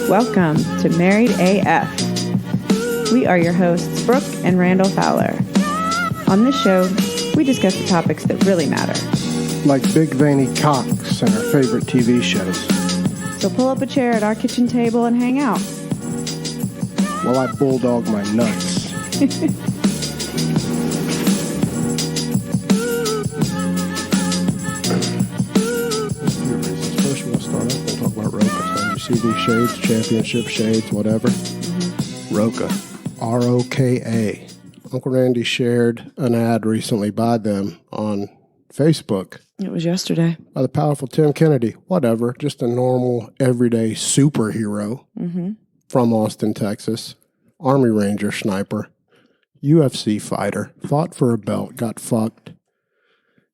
Welcome to Married AF. We are your hosts, Brooke and Randal Fowler. On this show, we discuss the topics that really matter. Like big veiny cocks and our favorite TV shows. So pull up a chair at our kitchen table and hang out. While I bulldog my nuts. First, we'll start off and talk about Roka. So you see these shades, championship shades, whatever. Roka. R-O-K-A. Uncle Randy shared an ad recently by them on Facebook. It was yesterday. By the powerful Tim Kennedy. Whatever. Just a normal, everyday superhero from Austin, Texas. Army Ranger sniper. UFC fighter. Fought for a belt. Got fucked.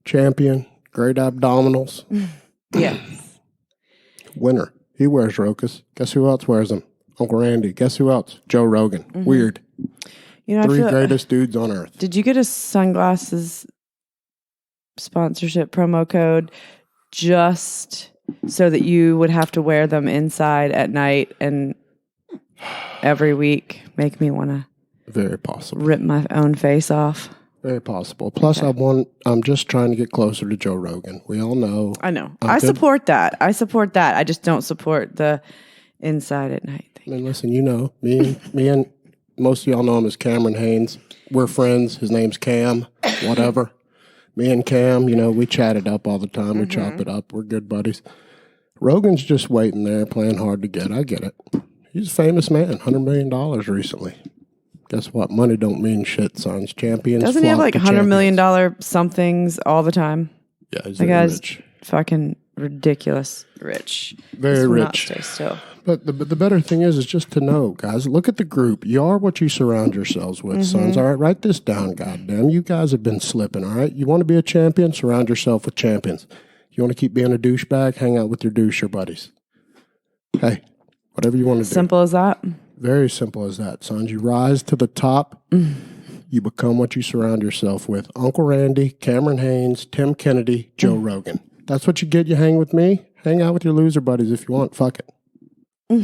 Champion. Great abdominals. Yeah. Winner. He wears Rokas. Guess who else wears them? Uncle Randy. Guess who else? Joe Rogan. Weird. You know, Three greatest dudes on earth. Did you get a sunglasses sponsorship promo code just so that you would have to wear them inside at night and every week? Make me want to Very possible. rip my own face off. Very possible. Plus, Okay. I'm just trying to get closer to Joe Rogan. We all know. I know. I support that. I just don't support the inside at night I thing. mean, listen, you know, me and most of y'all know him as Cameron Haynes. We're friends. His name's Cam, whatever. Me and Cam, you know, we chat it up all the time. We chop it up. We're good buddies. Rogan's just waiting there, playing hard to get. I get it. He's a famous man, $100 million recently. Guess what? Money don't mean shit, sons. Champions. Doesn't he have like flock to $100 million champions. somethings all the time? Yeah, he's That very guy's rich. fucking ridiculous rich. Very Just will not rich. stay still. But the better thing is just to know, guys, look at the group. You are what you surround yourselves with, sons. All right, write this down, goddamn. You guys have been slipping, all right? You want to be a champion? Surround yourself with champions. You want to keep being a douchebag? Hang out with your doucher buddies. Hey, whatever you want to do. Simple as that. Very simple as that, sons. You rise to the top. You become what you surround yourself with. Uncle Randy, Cameron Haynes, Tim Kennedy, Joe Rogan. That's what you get. You hang with me. Hang out with your loser buddies if you want. Fuck it. We're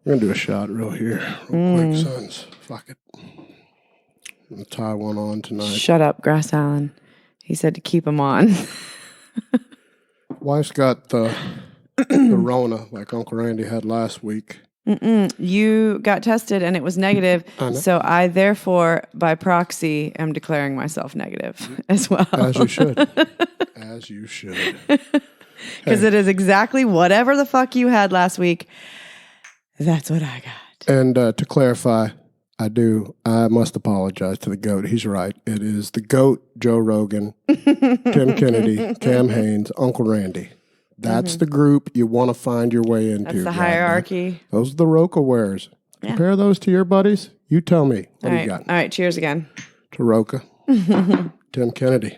going to do a shot real quick, sons. Fuck it. I'm going to tie one on tonight. Shut up, Grass Allen. He said to keep him on. Wife's got the Rona like Uncle Randy had last week. You got tested and it was negative. So I therefore, by proxy, am declaring myself negative as well. As you should. As you should. Because it is exactly whatever the fuck you had last week. That's what I got. And to clarify, I must apologize to the GOAT. He's right. It is the GOAT, Joe Rogan, Tim Kennedy, Cam Haynes, Uncle Randy. That's the group you want to find your way into. That's the hierarchy. Those are the Roka wearers. Yeah. Compare those to your buddies. You tell me. What do you got? All right, cheers again. To Roka. Tim Kennedy.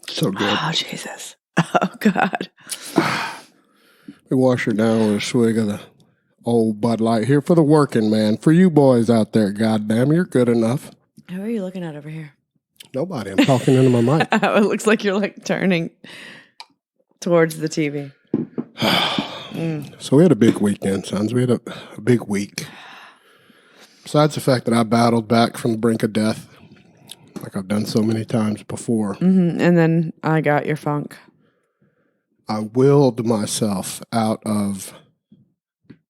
So good. Oh, Jesus. Oh, God. We wash her down with a swig of the old Bud Light here for the working man. For you boys out there, goddamn, you're good enough. Who are you looking at over here? Nobody. I'm talking into my mic. It looks like you're like turning towards the TV. So we had a big weekend, sons. We had a big week. Besides the fact that I battled back from the brink of death, like I've done so many times before. And then I got your funk. I willed myself out of,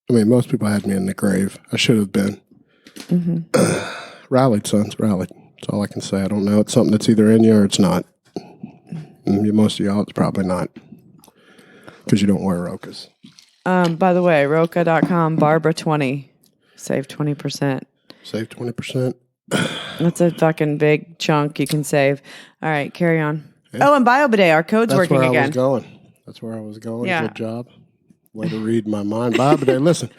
most people had me in the grave. I should have been. Rallied, sons, rallied. That's all I can say. I don't know. It's something that's either in you or it's not. And most of y'all, it's probably not. Because you don't wear Rokas. By the way, Roka.com, Barbara20. Save 20%. Save 20%. That's a fucking big chunk you can save. All right, carry on. Yeah. Oh, and Bidet, our code's working again. That's where I was going. Yeah. Good job. Way to read my mind. Bidet, listen.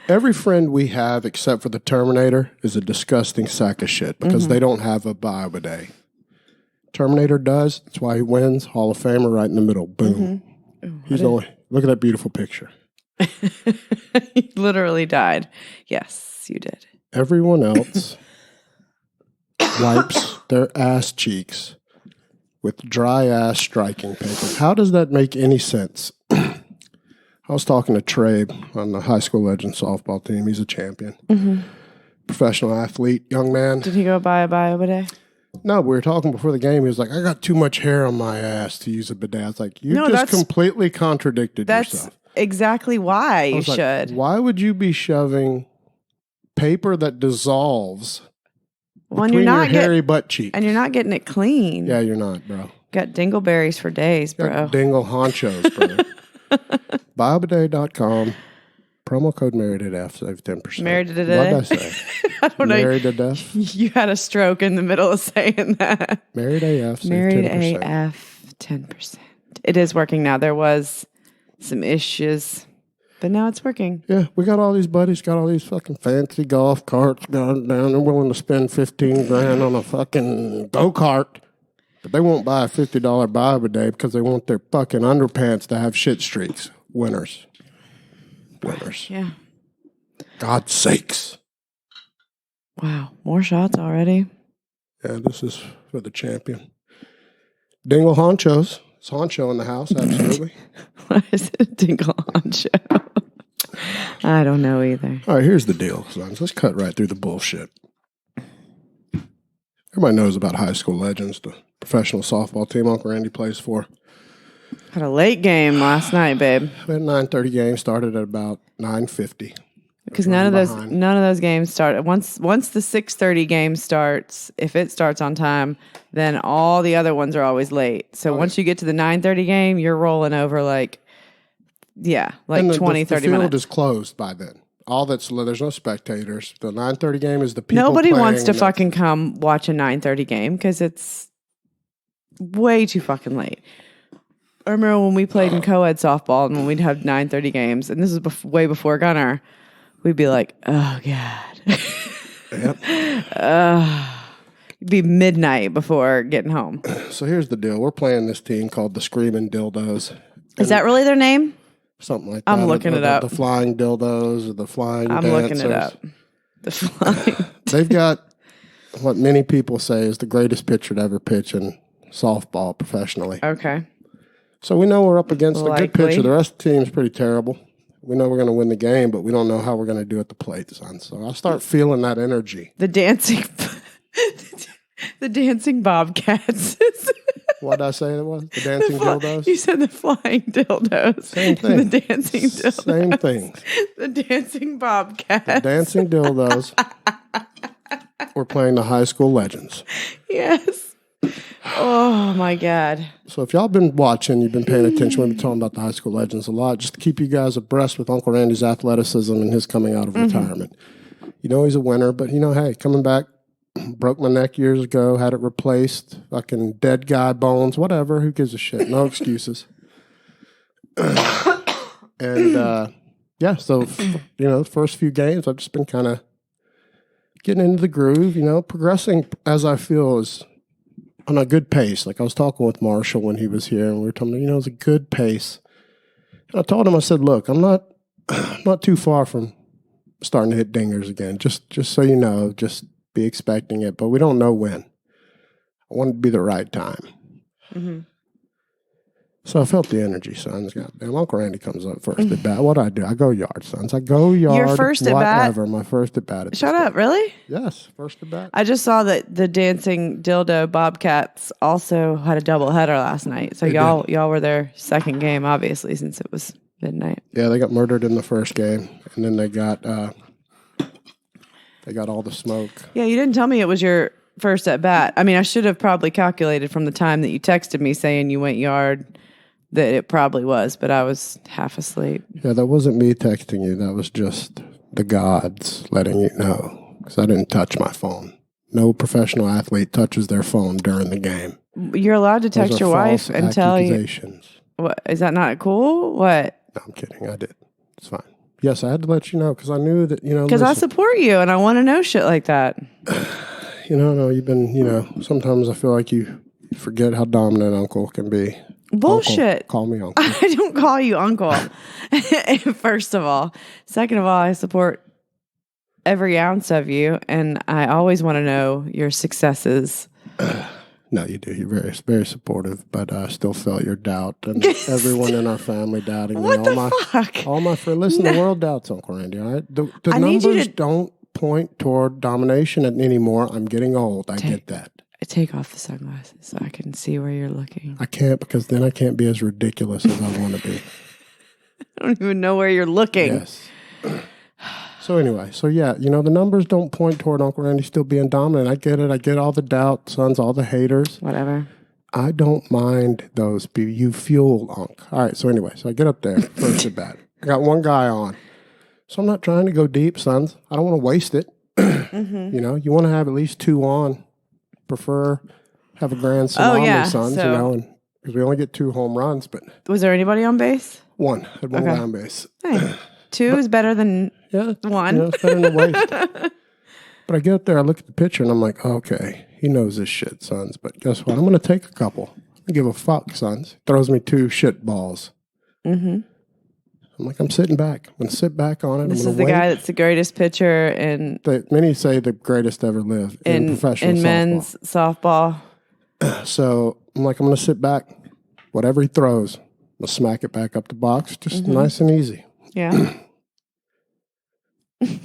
Every friend we have, except for the Terminator, is a disgusting sack of shit because they don't have a Bidet. Terminator does. That's why he wins. Hall of Famer right in the middle. Boom. He's only, look at that beautiful picture. He literally died. Yes, you did. Everyone else wipes their ass cheeks with dry ass striking paper. How does that make any sense? I was talking to Trey on the high school legend softball team. He's a champion. Professional athlete, young man. Did he go buy a bidet? No, we were talking before the game. He was like, I got too much hair on my ass to use a bidet. I was like, you just completely contradicted yourself. That's exactly why you should. Like, why would you be shoving paper that dissolves between your hairy butt cheek? And you're not getting it clean. Yeah, you're not, bro. Got dingleberries for days, bro. Got dingle honchos, bro. Biobidet.com. Promo code MarriedAF, save 10%. Married to death? What did I say? I don't know. Married to death? You had a stroke in the middle of saying that. Married AF, save Married 10%. AF, 10%. It is working now. There was some issues, but now it's working. Yeah, we got all these buddies, got all these fucking fancy golf carts down. They're willing to spend $15,000 on a fucking go-kart, but they won't buy a $50 Bidet because they want their fucking underpants to have shit streaks. Winners. Yeah. God's sakes. Wow. More shots already. Yeah, this is for the champion. Dingle honchos. It's honcho in the house, absolutely. What is it? Dingle honcho. I don't know either. All right, here's the deal, sons. Let's cut right through the bullshit. Everybody knows about high school legends, the professional softball team Uncle Randy plays for. Had a late game last night, babe. We had a 9:30 game, started at about 9:50. Because none of those games start once the 6:30 game starts. If it starts on time, then all the other ones are always late. So once you get to the 9:30 game, you're rolling over like 20, 30 minutes. The field is closed by then. There's no spectators. The 9:30 game is the people. Nobody wants to fucking come watch a 9:30 game because it's way too fucking late. I remember when we played in co-ed softball and when we'd have 9:30 games, and this is way before Gunner, we'd be like, oh, God. Yep. It'd be midnight before getting home. So here's the deal. We're playing this team called the Screaming Dildos. Is that really their name? Something like that. I'm looking it up. The Flying Dildos or the Flying Dancers. I'm looking it up. The Flying They've got what many people say is the greatest pitcher to ever pitch in softball professionally. Okay. So we know we're up against a good pitcher. The rest of the team's pretty terrible. We know we're going to win the game, but we don't know how we're going to do at the plate, son. So I start feeling that energy. The dancing Bobcats. What did I say it was? The dancing dildos? You said the flying dildos. Same thing. The dancing dildos. Same thing. The dancing Bobcats. The dancing dildos. We're playing the high school legends. Yes. Oh, my God. So if y'all been watching, you've been paying attention, we've been talking about the high school legends a lot, just to keep you guys abreast with Uncle Randy's athleticism and his coming out of retirement. You know he's a winner, but hey, coming back, broke my neck years ago, had it replaced, fucking dead guy bones, whatever, who gives a shit, no excuses. And, so, the first few games, I've just been kind of getting into the groove, progressing as I feel is on a good pace. Like I was talking with Marshall when he was here, and we were talking, it's a good pace. And I told him, I said, look, I'm not too far from starting to hit dingers again. Just so you know, just be expecting it, but we don't know when. I want it to be the right time. Mm-hmm. So I felt the energy, sons. Goddamn, Uncle Randy comes up first at bat. What do? I go yard, sons. I go yard. Your first at bat? My first at bat. Shut up, really? Yes, first at bat. I just saw that the dancing dildo Bobcats also had a doubleheader last night. So y'all were their second game, obviously, since it was midnight. Yeah, they got murdered in the first game, and then they got all the smoke. Yeah, you didn't tell me it was your first at bat. I mean, I should have probably calculated from the time that you texted me saying you went yard that it probably was, but I was half asleep. Yeah, that wasn't me texting you. That was just the gods letting you know, because I didn't touch my phone. No professional athlete touches their phone during the game. You're allowed to text your wife and tell you. What, is that not cool? What? No, I'm kidding. I did. It's fine. Yes, I had to let you know because I knew that, Because I support you and I want to know shit like that. No, you've been, sometimes I feel like you forget how dominant Uncle can be. Bullshit. Uncle. Call me Uncle. I don't call you Uncle, first of all. Second of all, I support every ounce of you, and I always want to know your successes. No, you do. You're very, very supportive, but I still felt your doubt, and everyone in our family doubting me. What the fuck? All my friends. Listen, the world doubts Uncle Randy. All right, the I need you numbers to- don't point toward domination anymore. I'm getting old. I get that. Take off the sunglasses so I can see where you're looking. I can't because then I can't be as ridiculous as I want to be. I don't even know where you're looking. Yes. So anyway, yeah, the numbers don't point toward Uncle Randy still being dominant. I get it. I get all the doubt, sons, all the haters. Whatever. I don't mind those people. You fuel Unc. All right, so anyway, I get up there, first at bat. I got one guy on. So I'm not trying to go deep, sons. I don't want to waste it. You want to have at least 2 on. Prefer have a grand slam, sons, and because we only get 2 home runs. But was there anybody on base? One. Had one guy on base. Hey, 2 is better than 1. It's better than waste. But I get up there, I look at the pitcher, and I'm like, okay, he knows this shit, sons. But guess what? I'm going to take a couple. I give a fuck, sons. Throws me 2 shit balls. I'm like, I'm sitting back. I'm going to sit back on it. This is the guy that's the greatest pitcher in... Many say the greatest ever lived in professional in men's softball. So I'm like, I'm going to sit back. Whatever he throws, I'm going to smack it back up the box. Just nice and easy. Yeah.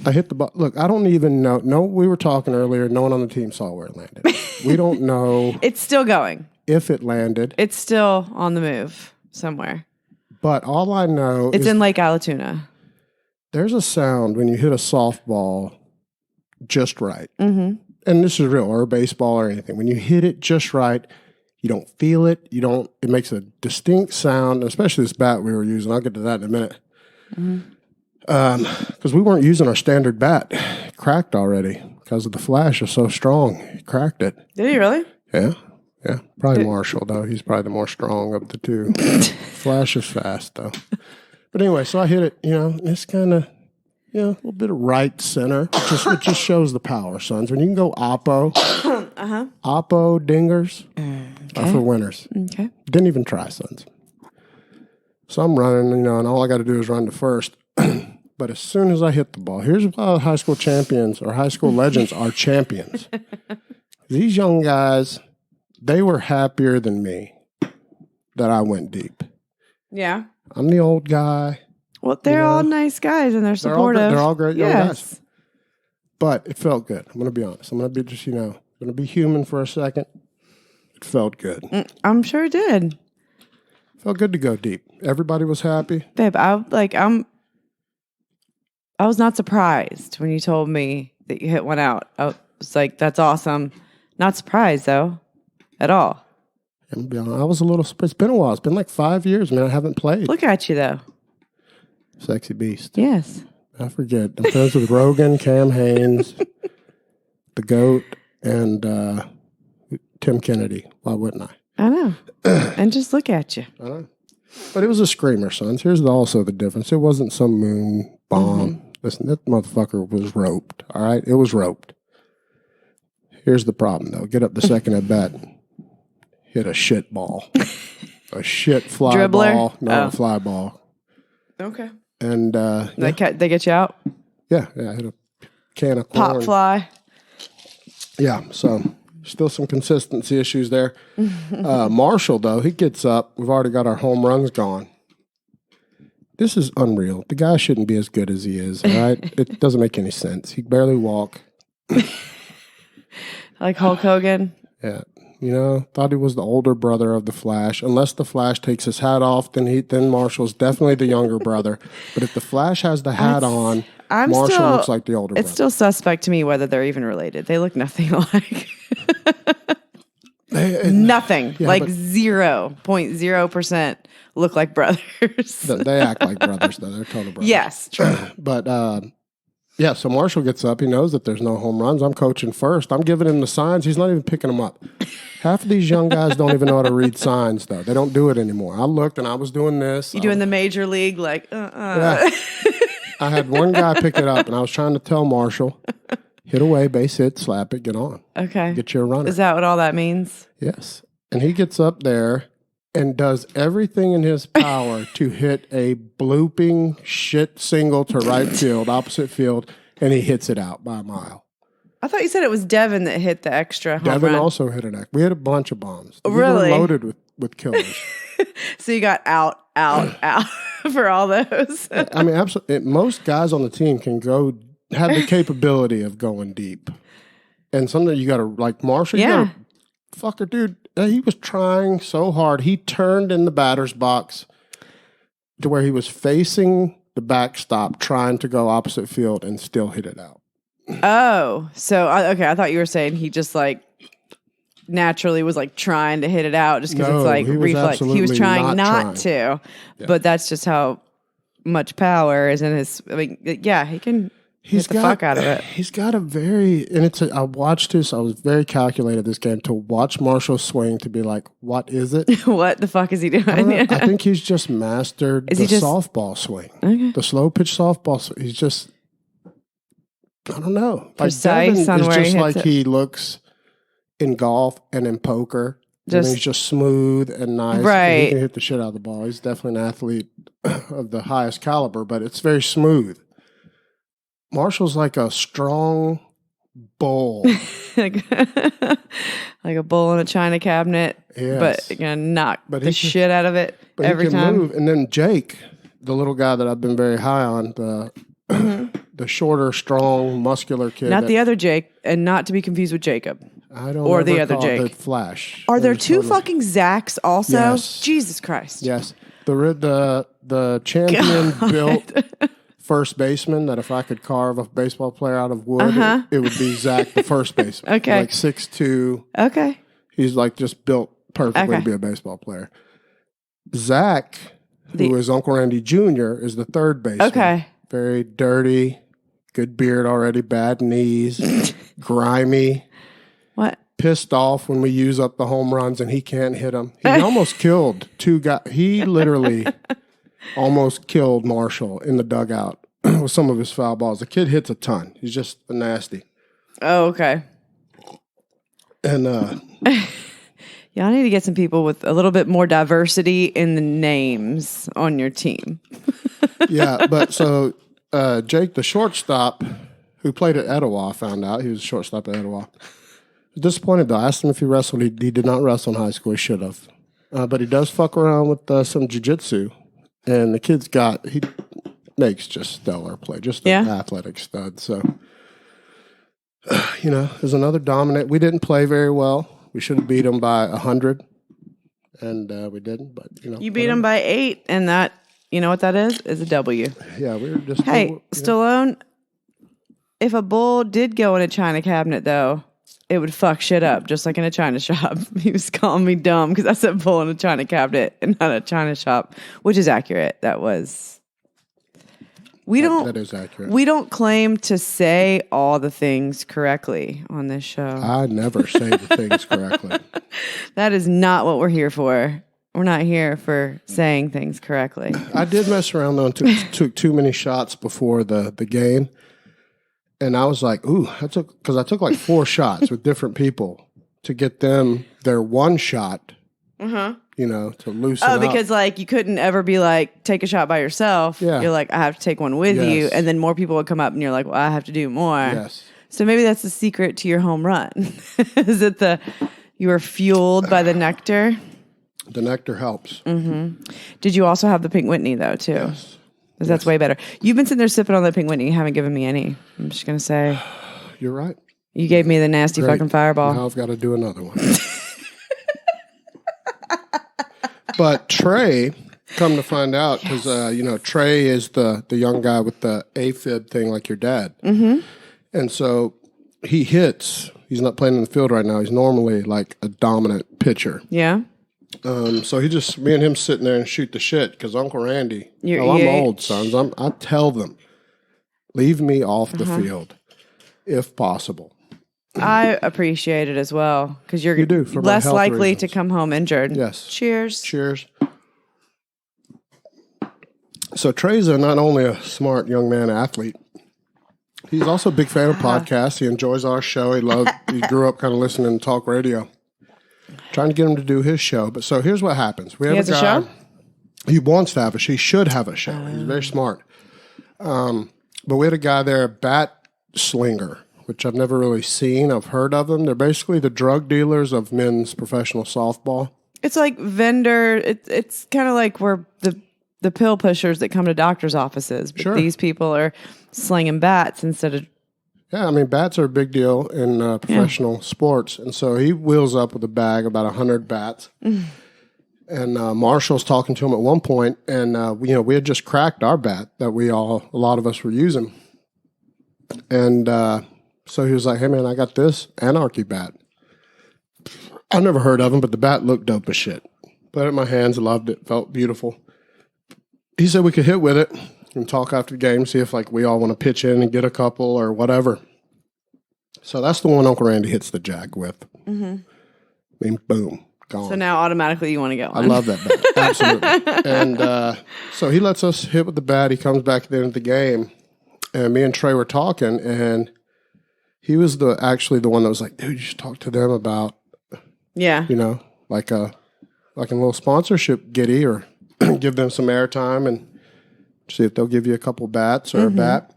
I hit the ball. Look, I don't even know. No, we were talking earlier. No one on the team saw where it landed. We don't know. It's still going. If it landed. It's still on the move somewhere. But all I know is... It's in Lake Allatoona. There's a sound when you hit a softball just right. And this is real, or a baseball or anything. When you hit it just right, you don't feel it. It makes a distinct sound, especially this bat we were using. I'll get to that in a minute. Because we weren't using our standard bat. It cracked already because of the flash is so strong. He cracked it. Did he really? Yeah. Probably Marshall, though. He's probably the more strong of the 2. Flash is fast, though. But anyway, so I hit it, it's kind of, a little bit of right center. It just shows the power, sons. When you can go oppo, oppo dingers are for winners. Okay. Didn't even try, sons. So I'm running, and all I got to do is run to first. But as soon as I hit the ball, here's why high school champions or high school legends are champions. These young guys, they were happier than me that I went deep. Yeah. I'm the old guy. Well, they're all nice guys and they're supportive. They're all great young guys. But it felt good. I'm going to be honest. I'm going to be just, going to be human for a second. It felt good. I'm sure it did. Felt good to go deep. Everybody was happy. Babe, I was not surprised when you told me that you hit one out. I was like, that's awesome. Not surprised, though, at all. I was a little... It's been a while. It's been like 5 years, man. I haven't played. Look at you, though. Sexy beast. Yes. I forget. I'm friends with Rogan, Cam Haynes, the GOAT, and Tim Kennedy. Why wouldn't I? I know. And just look at you. I know. But it was a screamer, sons. Here's also the difference. It wasn't some moon bomb. Listen, that motherfucker was roped. All right? It was roped. Here's the problem, though. Get up the second at bat. Hit a shit ball. A shit fly Dribbler? ball. No, a fly ball. Okay. And they get you out? Yeah, I hit a can of corn. Pop fly. Yeah, so still some consistency issues there. Marshall, though, he gets up. We've already got our home runs gone. This is unreal. The guy shouldn't be as good as he is, all right? It doesn't make any sense. He barely walk. Like Hulk Hogan? Yeah. Thought he was the older brother of the Flash. Unless the Flash takes his hat off, then Marshall's definitely the younger brother. But if the Flash has the hat on, Marshall looks like the older brother. It's still suspect to me whether they're even related. They look nothing alike. Nothing. Yeah, like 0.0% look like brothers. They act like brothers, though. They're total brothers. Yes, true. But, so Marshall gets up. He knows that there's no home runs. I'm coaching first. I'm giving him the signs. He's not even picking them up. Half of these young guys don't even know how to read signs, though. They don't do it anymore. I looked, and I was doing this. You doing the major league, like, Yeah. I had one guy pick it up, and I was trying to tell Marshall, hit away, base hit, slap it, get on. Okay. Get you a runner. Is that what all that means? Yes. And he gets up there and does everything in his power to hit a blooping shit single to right field, opposite field, and he hits it out by a mile. I thought you said it was Devin that hit the extra home Devin run. also hit an act. We had a bunch of bombs. Really? We were loaded with killers. So you got out for all those. I mean, absolutely. Most guys on the team have the capability of going deep. And sometimes you got to, like Marshall, you got to, fucker, dude, he was trying so hard. He turned in the batter's box to where he was facing the backstop, trying to go opposite field and still hit it out. Oh, so, okay, I thought you were saying he just like naturally was like trying to hit it out just because it's like reflex. He was trying not to, but that's just how much power is in his. I mean, yeah, he can hit the fuck out of it. He's got a very, and I watched this. I was very calculated this game to watch Marshall swing to be like, what is it? What the fuck is he doing? I think he's just mastered softball swing, the slow pitch softball. He's just, I don't know, precise on where he hits like it. He looks in golf and in poker. And he's just smooth and nice. Right. And he can hit the shit out of the ball. He's definitely an athlete of the highest caliber, but it's very smooth. Marshall's like a strong bull. like a bull in a china cabinet, yes. but gonna knock the shit out of it every time. Move. And then Jake, the little guy that I've been very high on, the shorter, strong, muscular kid. Not the other Jake, and not to be confused with Jacob. I don't or the other Jake. The Flash. Are there two fucking Zachs also? Yes. Jesus Christ. Yes. The champion built first baseman that if I could carve a baseball player out of wood, it would be Zach, the first baseman. Okay. Like 6'2". Okay. He's like just built perfectly to be a baseball player. Zach, who is Uncle Randy Jr., is the third baseman. Okay. Very dirty, good beard already, bad knees, grimy. What? Pissed off when we use up the home runs and he can't hit them. He almost killed two guys. He literally almost killed Marshall in the dugout with some of his foul balls. The kid hits a ton. He's just nasty. Oh, okay. And y'all need to get some people with a little bit more diversity in the names on your team. yeah, but so Jake, the shortstop, who played at Etowah, found out he was a shortstop at Etowah. Disappointed though. I asked him if he wrestled. He did not wrestle in high school. He should have. But he does fuck around with some jiu-jitsu. And the kid's he makes just stellar play. Just an athletic stud. So, there's another dominant. We didn't play very well. We should have beat him by 100. And we didn't. But, You beat him by 8. And that, you know what that is? Is a W. Yeah, we were just. Hey, Stallone, if a bull did go in a china cabinet, though, it would fuck shit up, just like in a china shop. He was calling me dumb because I said bull in a china cabinet and not a china shop, which is accurate. That is accurate. We don't claim to say all the things correctly on this show. I never say the things correctly. That is not what we're here for. We're not here for saying things correctly. I did mess around though and took too many shots before the game. And I was like, ooh, I took like 4 shots with different people to get them their one shot, to loosen up. Oh, because like you couldn't ever be like, take a shot by yourself. Yeah. You're like, I have to take one with you. And then more people would come up and you're like, well, I have to do more. Yes. So maybe that's the secret to your home run. Is it you were fueled by the nectar? The nectar helps. Mm-hmm. Did you also have the Pink Whitney though, too? Yes. Because that's way better. You've been sitting there sipping on the Pink Whitney. You haven't given me any. I'm just going to say. You're right. You gave me the nasty fucking fireball. Now I've got to do another one. But Trey, come to find out, because, Trey is the young guy with the AFib thing like your dad. Mm-hmm. And so he hits. He's not playing in the field right now. He's normally like a dominant pitcher. Yeah. So me and him sitting there and shoot the shit because Uncle Randy, I'm old, sons. I tell them, leave me off the field if possible. I appreciate it as well because you're less likely to come home injured. Yes. Cheers. Cheers. So Trey's not only a smart young man athlete, he's also a big fan of podcasts. He enjoys our show. He grew up kind of listening to talk radio. Trying to get him to do his show. But so here's what happens. We have a guy. He wants to have a show. He should have a show. He's very smart. But we had a guy there, bat slinger, which I've never really seen. I've heard of them. They're basically the drug dealers of men's professional softball. It's like vendor. It's kind of like we're the pill pushers that come to doctors' offices. But Sure. these people are slinging bats instead of... Yeah, I mean, bats are a big deal in professional sports. And so he wheels up with a bag, about 100 bats. And Marshall's talking to him at one point, and we had just cracked our bat that a lot of us were using. And so he was like, "Hey man, I got this Anarchy bat. I never heard of him, but the bat looked dope as shit. Put it in my hands, loved it, felt beautiful." He said we could hit with it and talk after the game, see if like we all want to pitch in and get a couple or whatever. So that's the one Uncle Randy hits the jack with. I mean, boom. Gone. So now automatically you want to go on. I love that bat. Absolutely. And so he lets us hit with the bat. He comes back at the end of the game, and me and Trey were talking, and he was actually the one that was like, "Dude, you should talk to them about, like a little sponsorship giddy, or give them some airtime and see if they'll give you a couple bats or a bat."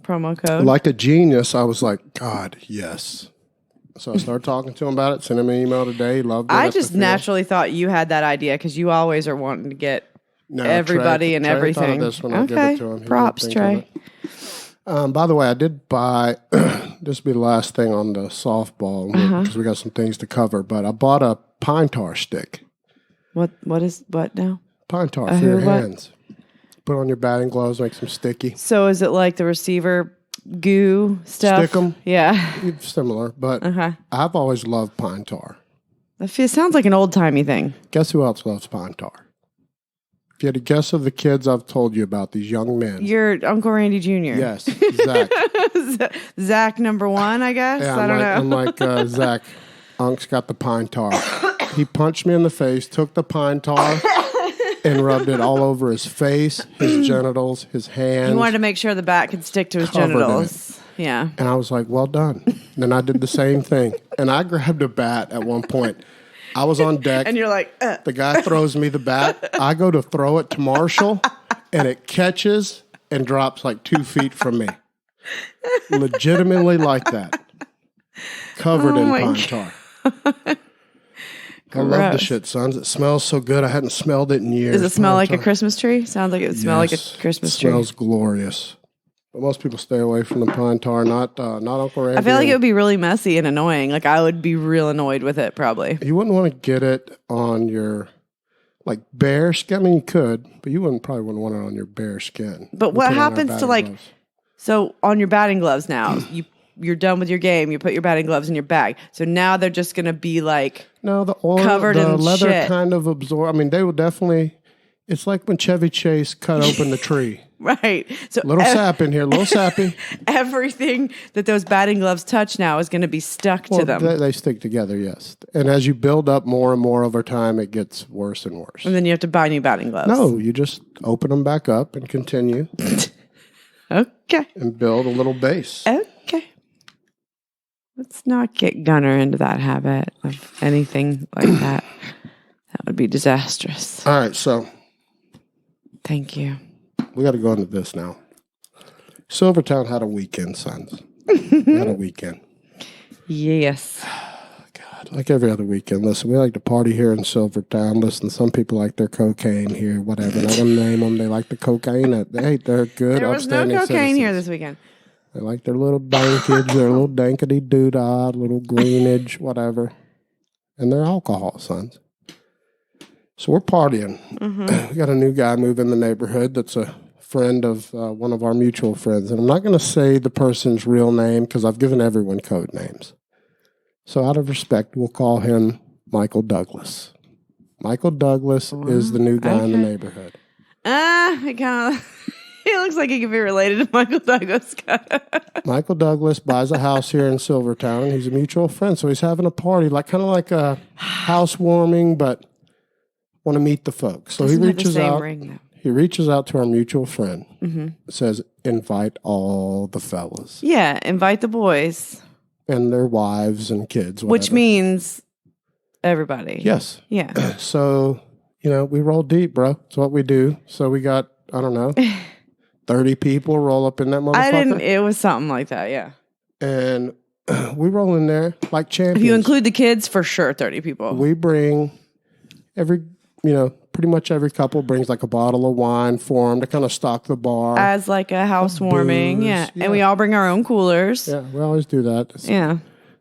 Promo code. Like a genius, I was like, "God, yes." So I started talking to him about it, sent him an email today. He loved it. I just naturally thought you had that idea because you always are wanting to get everybody and Trey everything. Thought of this when I give it to him. He Props, didn't think of it. By the way, I did buy, this will be the last thing on the softball because we got some things to cover, but I bought a pine tar stick. What now? Pine tar for your hands. Put on your batting gloves, make them sticky. So is it like the receiver goo stuff? Stick them. Yeah. Similar, but I've always loved pine tar. It sounds like an old-timey thing. Guess who else loves pine tar? If you had a guess of the kids I've told you about, these young men. Your Uncle Randy Jr. Yes, Zach. Zach number one, I guess? Yeah, I don't know. I'm like Zach. Unc's got the pine tar. He punched me in the face, took the pine tar, and rubbed it all over his face, his genitals, his hands. He wanted to make sure the bat could stick to his genitals. Yeah. And I was like, well done. Then I did the same thing. And I grabbed a bat at one point. I was on deck. And you're like, The guy throws me the bat. I go to throw it to Marshall, and it catches and drops like 2 feet from me. Legitimately like that. Covered in pine tar. I love the shit, sons. It smells so good. I hadn't smelled it in years. Does it smell like a Christmas tree? Sounds like it would smell like a Christmas tree. It smells glorious. But most people stay away from the pine tar, not Uncle Randy. I feel like it would be really messy and annoying. Like I would be real annoyed with it probably. You wouldn't want to get it on your like bare skin. I mean, you could, but you probably wouldn't want it on your bare skin. But what happens to like, gloves. So on your batting gloves now, you're done with your game. You put your batting gloves in your bag. So now they're just going to be like the oil, covered the in leather shit. kind of absorb. I mean, they will definitely. It's like when Chevy Chase cut open the tree. Right. So Little sap in here, little sappy. Everything that those batting gloves touch now is going to be stuck to them. They stick together, yes. And as you build up more and more over time, it gets worse and worse. And then you have to buy new batting gloves. No, you just open them back up and continue. Okay. And build a little base. Okay. Let's not get Gunner into that habit of anything like that. That would be disastrous. All right, so. Thank you. We got to go into this now. Silvertown had a weekend, sons. Had a weekend. Yes. God, like every other weekend. Listen, we like to party here in Silvertown. Listen, some people like their cocaine here, whatever. Not gonna name them. They like the cocaine. They're good. There was no upstanding cocaine citizens. here this weekend. They like their little dankage, their little dankety doodah, little greenage, whatever. And they're alcohol, sons. So we're partying. We got a new guy move in the neighborhood that's a friend of one of our mutual friends. And I'm not going to say the person's real name because I've given everyone code names. So out of respect, we'll call him Michael Douglas. Michael Douglas is the new guy in the neighborhood. He looks like he could be related to Michael Douglas. Michael Douglas buys a house here in Silvertown, and he's a mutual friend. So he's having a party, kind of like a housewarming, but want to meet the folks. So he reaches out. He reaches out to our mutual friend. Says, invite all the fellas. Yeah, invite the boys. And their wives and kids. Whatever. Which means everybody. Yes. Yeah. So, we roll deep, bro. That's what we do. So we got, I don't know, 30 people roll up in that motherfucker. It was something like that, yeah. And we roll in there like champions. If you include the kids, for sure, 30 people. We bring pretty much every couple brings like a bottle of wine for them to kind of stock the bar. As like a housewarming, yeah. And we all bring our own coolers. Yeah, we always do that. Yeah.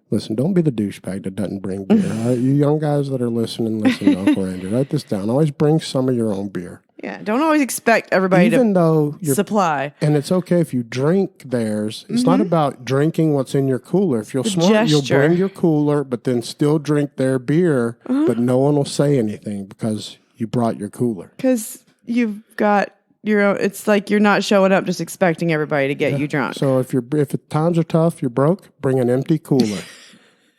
Listen, don't be the douchebag that doesn't bring beer. All right? You young guys that are listen to Uncle Randy. Write this down. Always bring some of your own beer. Yeah, don't always expect everybody Even though you're, supply. And it's okay if you drink theirs. It's not about drinking what's in your cooler. If you're smart, you'll bring your cooler, but then still drink their beer, but no one will say anything because you brought your cooler. Because you've got your own. It's like you're not showing up just expecting everybody to get you drunk. So if times are tough, you're broke, bring an empty cooler.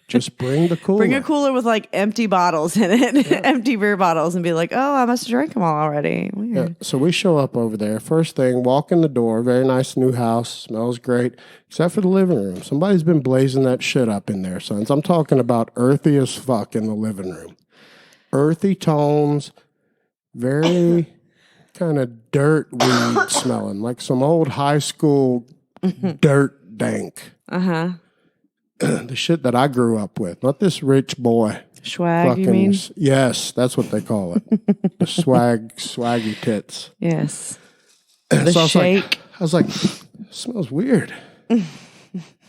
Just bring the cooler. Bring a cooler with like empty bottles in it, empty beer bottles, and be like, oh, I must have drank them all already. Weird. Yeah. So we show up over there. First thing, walk in the door. Very nice new house. Smells great, except for the living room. Somebody's been blazing that shit up in there, sons. I'm talking about earthy as fuck in the living room. Earthy tones, very kind of dirt weed smelling, like some old high school dirt dank. Uh-huh. The shit that I grew up with, not this rich boy. Swag, you mean? Yes, that's what they call it. The swaggy tits. Yes. The so shake. I was like, smells weird.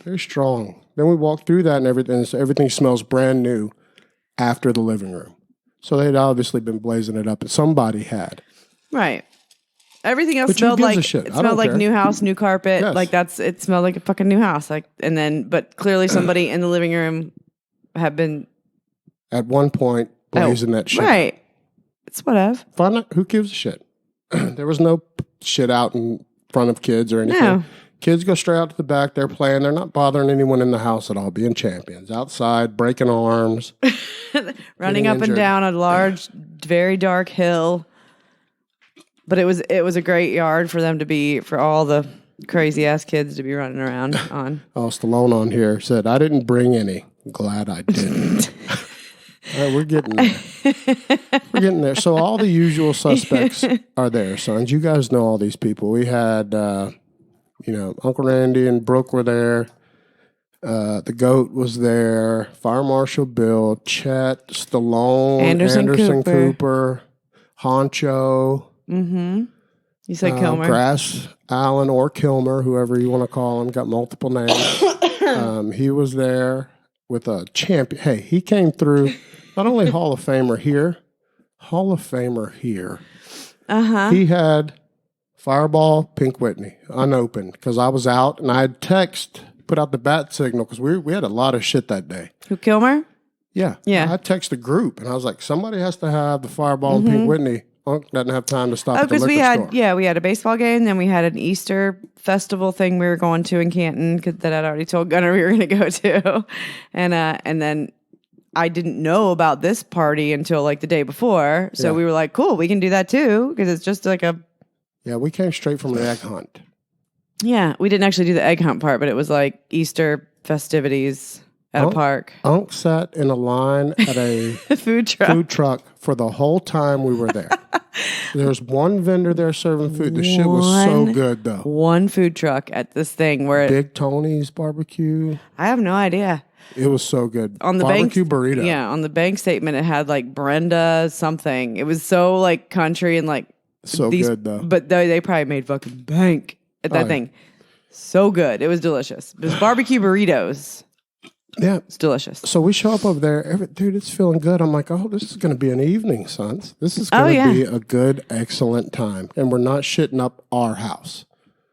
Very strong. Then we walked through that and everything. So everything smells brand new after the living room. So they'd obviously been blazing it up, and somebody had. Right. Everything else smelled like new house, new carpet. Yes. Like it smelled like a fucking new house. Like, and then, but clearly somebody in the living room had been at one point blazing that shit. Right. It's whatever. Find out who gives a shit. There was no shit out in front of kids or anything. No. Kids go straight out to the back. They're playing. They're not bothering anyone in the house at all. Being champions outside, breaking arms, running up and down a large, very dark hill. But it was a great yard for all the crazy ass kids to be running around on. Oh, Stallone on here said, I didn't bring any. Glad I didn't. All right, we're getting there. We're getting there. So all the usual suspects are there, sons. You guys know all these people. We had, Uncle Randy and Brooke were there. The GOAT was there. Fire Marshal Bill, Chet, Stallone, Anderson Cooper, Honcho. Mm-hmm. You said Kilmer. Grass, Allen, or Kilmer, whoever you want to call him. Got multiple names. He was there with a champion. Hey, he came through, not only Hall of Famer here. Uh-huh. He had Fireball, Pink Whitney, unopened, because I was out, and I had put out the bat signal, because we had a lot of shit that day. Who, Kilmer? Yeah. Yeah. I texted the group, and I was like, somebody has to have the Fireball and Pink Whitney. Unc doesn't have time to stop at the liquor store. We had a baseball game, then we had an Easter festival thing we were going to in Canton that I'd already told Gunnar we were going to go to, and then I didn't know about this party until like the day before, so we were like, cool, we can do that too, because it's just like a we came straight from the egg hunt. Yeah, we didn't actually do the egg hunt part, but it was like Easter festivities at a park. Unc sat in a line at a food truck for the whole time we were there. There was one vendor there serving food. The shit was so good, though. One food truck at this thing where Big Tony's barbecue. I have no idea. It was so good. On the barbecue burrito. Yeah, on the bank statement, it had like Brenda something. It was so like country and like good though. But they probably made fucking bank at that thing. So good. It was delicious. It was barbecue burritos. Yeah. It's delicious. So we show up over there. Dude, it's feeling good. I'm like, oh, this is going to be an evening, sons. This is going to be a good, excellent time. And we're not shitting up our house.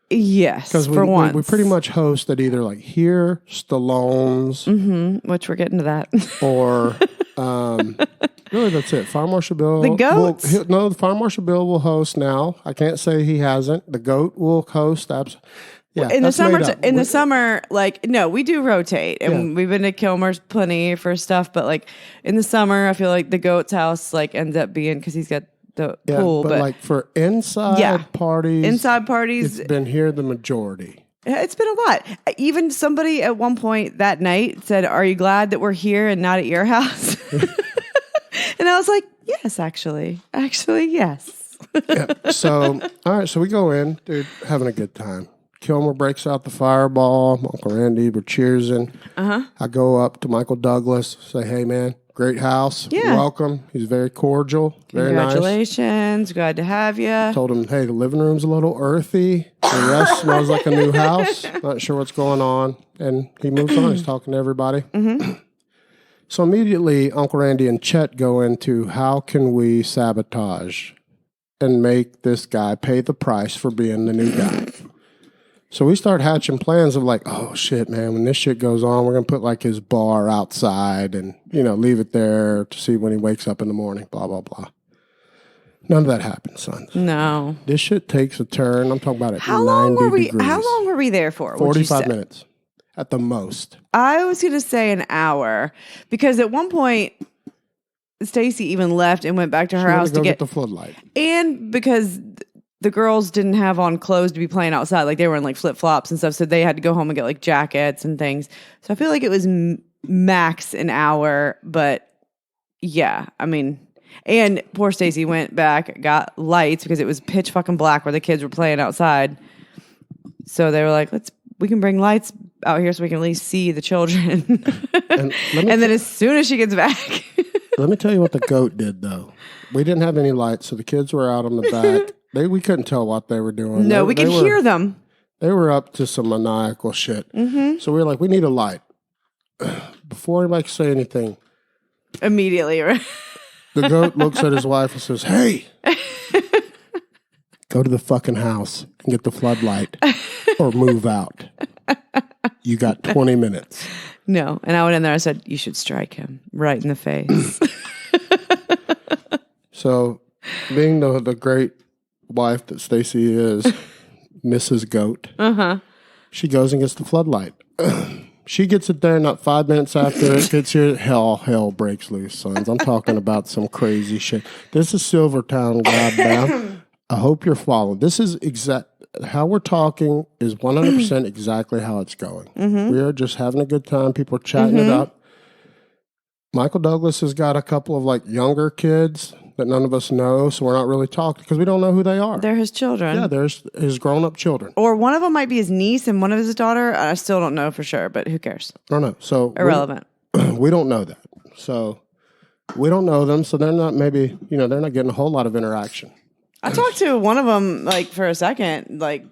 Yes, for once. We pretty much host at either like here, Stallone's. Mm-hmm, which we're getting to that. Or, really, that's it. Fire Marshal Bill. The GOAT. The Fire Marshal Bill will host now. I can't say he hasn't. The GOAT will host. Yeah, in the summer, like, no, we do rotate, and we've been to Kilmer's plenty for stuff, but like in the summer, I feel like the GOAT's house like ends up being, because he's got the pool. But like for inside parties, it's been here the majority. It's been a lot. Even somebody at one point that night said, "Are you glad that we're here and not at your house?" And I was like, "Yes, actually, yes." So, all right, so we go in, dude, having a good time. Kilmer breaks out the fireball. Uncle Randy, we're cheersing. I go up to Michael Douglas, say, hey, man, great house. Yeah. Welcome. He's very cordial, very nice. Congratulations. Glad to have you. Told him, hey, the living room's a little earthy. The rest smells like a new house. Not sure what's going on. And he moves on. He's talking to everybody. So immediately, Uncle Randy and Chet go into how can we sabotage and make this guy pay the price for being the new guy. So we start hatching plans of like, oh, shit, man, when this shit goes on, we're going to put like his bar outside and, leave it there to see when he wakes up in the morning, blah, blah, blah. None of that happens, sons. No. This shit takes a turn. I'm talking about it. How long were we there for? 45 minutes at the most. I was going to say an hour because at one point, Stacy even left and went back to her house to get the floodlight. And because the girls didn't have on clothes to be playing outside. Like they were in like flip flops and stuff. So they had to go home and get like jackets and things. So I feel like it was max an hour, but yeah, I mean, and poor Stacy went back, got lights because it was pitch fucking black where the kids were playing outside. So they were like, we can bring lights out here so we can at least see the children. and then as soon as she gets back. Let me tell you what the goat did though. We didn't have any lights. So the kids were out on the back. We couldn't tell what they were doing. No, we could hear them. They were up to some maniacal shit. So we were like, we need a light. Before anybody could say anything. Immediately, right? The goat looks at his wife and says, hey, go to the fucking house and get the floodlight or move out. You got 20 minutes. No. And I went in there, I said, you should strike him right in the face. So being the great wife that Stacy is, Mrs. Goat, she goes and gets the floodlight. She gets it there, not 5 minutes after it gets here, hell breaks loose, sons. I'm talking about some crazy shit. This is Silvertown, goddamn. I hope you're following. This is how we're talking is 100% exactly how it's going. We are just having a good time. People are chatting it up. Michael Douglas has got a couple of like younger kids that none of us know, so we're not really talking because we don't know who they are. They're his children. Yeah, they're his grown-up children. Or one of them might be his niece and one of his daughter. I still don't know for sure, but who cares? I don't know. So irrelevant. We don't know that. So we don't know them, so they're not they're not getting a whole lot of interaction. I talked to one of them like for a second, like.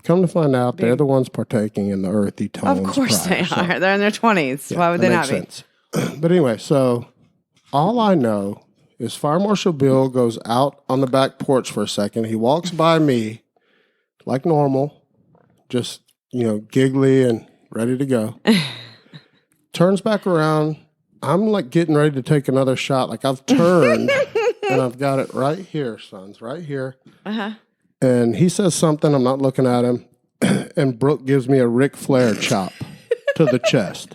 Come to find out, they're the ones partaking in the earthy tones. Of course they are. They're in their 20s. Why would they not be? But anyway, so all I know is Fire Marshal Bill goes out on the back porch for a second. He walks by me like normal, just, giggly and ready to go. Turns back around. I'm like getting ready to take another shot. Like I've turned and I've got it right here, sons, right here. And he says something. I'm not looking at him. And Brooke gives me a Ric Flair chop to the chest.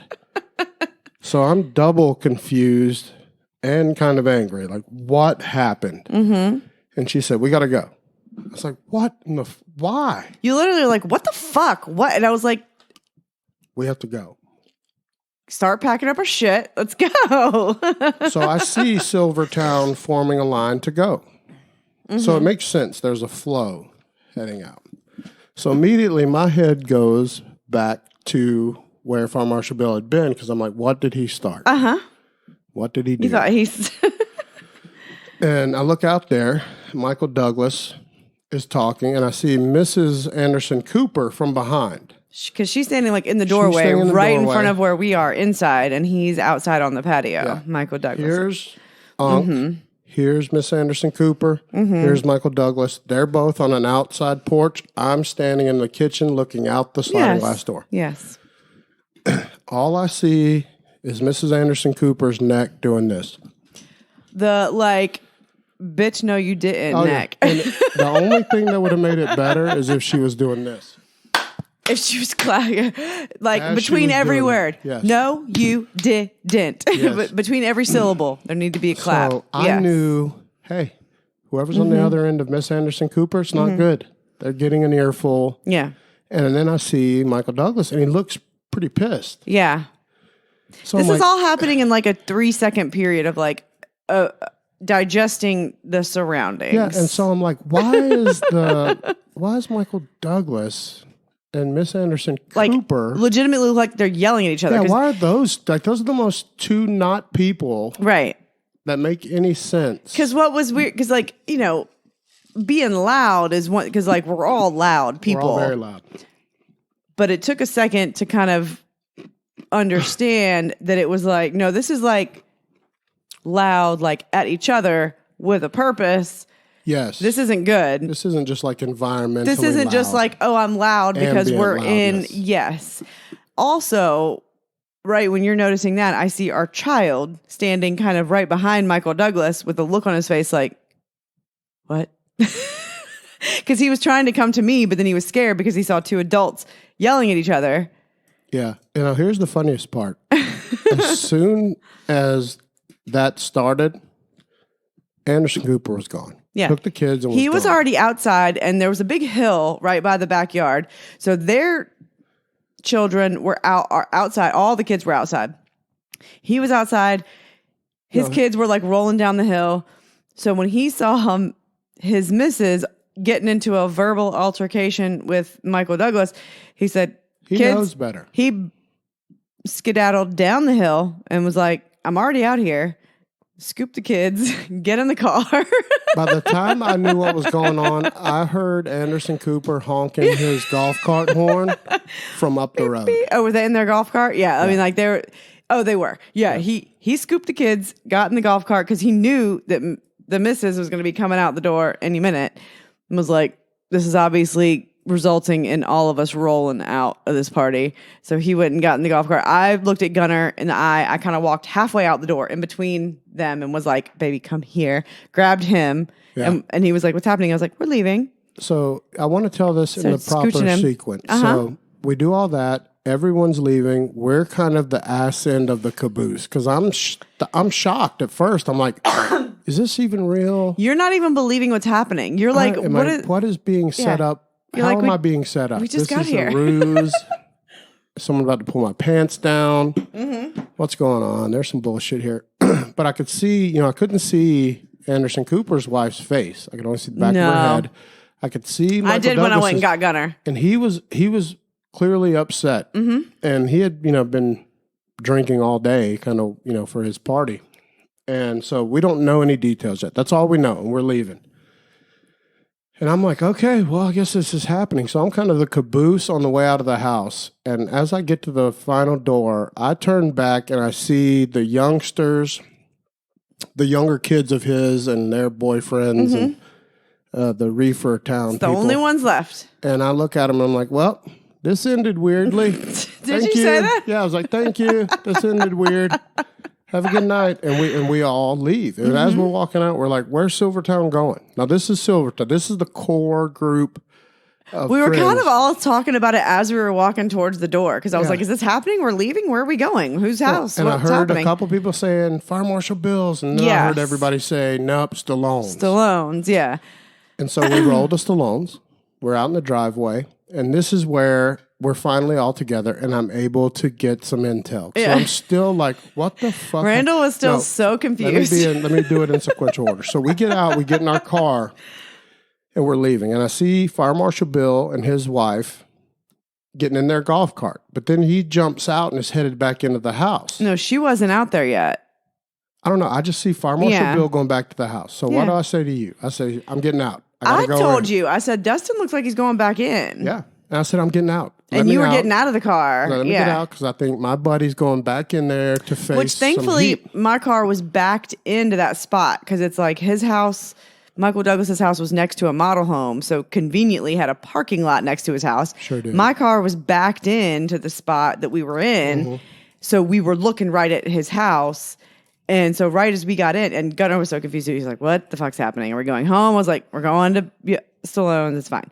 So I'm double confused and kind of angry. Like, what happened? And she said, we got to go. I was like, what in the why? You literally were like, what the fuck? What? And I was like, we have to go. Start packing up our shit. Let's go. So I see Silvertown forming a line to go. So it makes sense. There's a flow heading out. So immediately my head goes back to where Fire Marshal Bill had been because I'm like, what did he start? What did he do? You thought he's... And I look out there. Michael Douglas is talking, and I see Mrs. Anderson Cooper from behind. Because she's standing like in the doorway, in front of where we are inside, and he's outside on the patio. Yeah. Michael Douglas. Here's Unc. Here's Miss Anderson Cooper. Here's Michael Douglas. They're both on an outside porch. I'm standing in the kitchen looking out the sliding glass door. Yes. All I see is Mrs. Anderson Cooper's neck doing this. The bitch, no, you didn't neck. And the only thing that would have made it better is if she was doing this. If she was between every word. Yes. No, you didn't. Yes. Between every syllable, there need to be a clap. So I knew, hey, whoever's on the other end of Miss Anderson Cooper, it's not good. They're getting an earful. Yeah. And then I see Michael Douglas, and he looks pretty pissed. Yeah. So this is all happening in like a 3-second period of digesting the surroundings. Yeah, and so I'm like, why is Michael Douglas and Miss Anderson like Cooper legitimately look like they're yelling at each other. Yeah, why are those like those are the most two not people right that make any sense? Because what was weird? Because like being loud is one. Because like we're all loud people. We're all very loud. But it took a second to kind of understand that it was like, no, this is like loud, like at each other with a purpose. Yes. This isn't good. This isn't just like environmentally This isn't loud. just like, oh, I'm loud because Ambient we're in. loudness. Yes. Also, right when you're noticing that, I see our child standing kind of right behind Michael Douglas with a look on his face like, what? Because he was trying to come to me, but then he was scared because he saw two adults yelling at each other. Yeah. Here's the funniest part. As soon as that started, Anderson Cooper was gone. Yeah. Took the kids and he was gone. already outside, and there was a big hill right by the backyard. So their children were outside. All the kids were outside. He was outside. His kids were like rolling down the hill. So when he saw his missus getting into a verbal altercation with Michael Douglas, he said, He kids, knows better. He skedaddled down the hill and was like, I'm already out here. Scoop the kids, get in the car. By the time I knew what was going on, I heard Anderson Cooper honking his golf cart horn from up the road. Oh, were they in their golf cart? Yeah. I mean, like they were. Oh, they were. Yeah. He scooped the kids, got in the golf cart because he knew that the missus was going to be coming out the door any minute, and was like, this is obviously resulting in all of us rolling out of this party. So he went and got in the golf cart. I looked at Gunnar in the eye. I kind of walked halfway out the door in between them and was like, baby, come here. Grabbed him. Yeah. And he was like, what's happening? I was like, we're leaving. So I want to tell this in the proper scooching him. sequence. So we do all that. Everyone's leaving. We're kind of the ass end of the caboose because I'm shocked at first. I'm like, is this even real? You're not even believing what's happening. You're like, what is being set up? You're How like, am I being set up? We just this got is here. A ruse. Someone about to pull my pants down. Mm-hmm. What's going on? There's some bullshit here. But I could see, I couldn't see Anderson Cooper's wife's face. I could only see the back of her head. I could see Michael I did when I went and Douglas's- got Gunnar. And he was clearly upset. Mm-hmm. And he had, been drinking all day kind of, for his party. And so we don't know any details yet. That's all we know. And we're leaving. And I'm like, okay, well, I guess this is happening. So I'm kind of the caboose on the way out of the house. And as I get to the final door, I turn back and I see the youngsters, the younger kids of his and their boyfriends and the reefer town It's the people. only ones left. And I look at them and I'm like, well, this ended weirdly. Did you say that? Yeah, I was like, thank you. This ended weird. Have a good night. And we all leave. And as we're walking out, we're like, where's Silvertown going? Now, this is Silvertown. This is the core group of We were friends. kind of all talking about it as we were walking towards the door because I was like, is this happening? We're leaving? Where are we going? Whose house? And What's I heard happening? a couple people saying Fire Marshal Bill's. And then I heard Yes. everybody say, nope, Stallone's. Stallone's, yeah. And so we rolled to Stallone's. We're out in the driveway. And this is where we're finally all together and I'm able to get some intel. So I'm still like, what the fuck? Randall was still No, so confused. Let me do it in sequential order. So we get out, we get in our car, and we're leaving. And I see Fire Marshal Bill and his wife getting in their golf cart. But then he jumps out and is headed back into the house. No, she wasn't out there yet. I don't know. I just see Fire Marshal Yeah. Bill going back to the house. So what do I say to you? I say, I'm getting out. I gotta go told in. you. I said, Dustin looks like he's going back in. Yeah. And I said, I'm getting out. And you were getting out of the car. Let me get out because I think my buddy's going back in there to face Which some thankfully heat. my car was backed into that spot because it's like his house, Michael Douglas's house was next to a model home. So conveniently had a parking lot next to his house. Sure did. My car was backed into the spot that we were in. So we were looking right at his house. And so right as we got in, and Gunnar was so confused. He's like, what the fuck's happening? Are we going home? I was like, we're going to Stallone's. It's fine.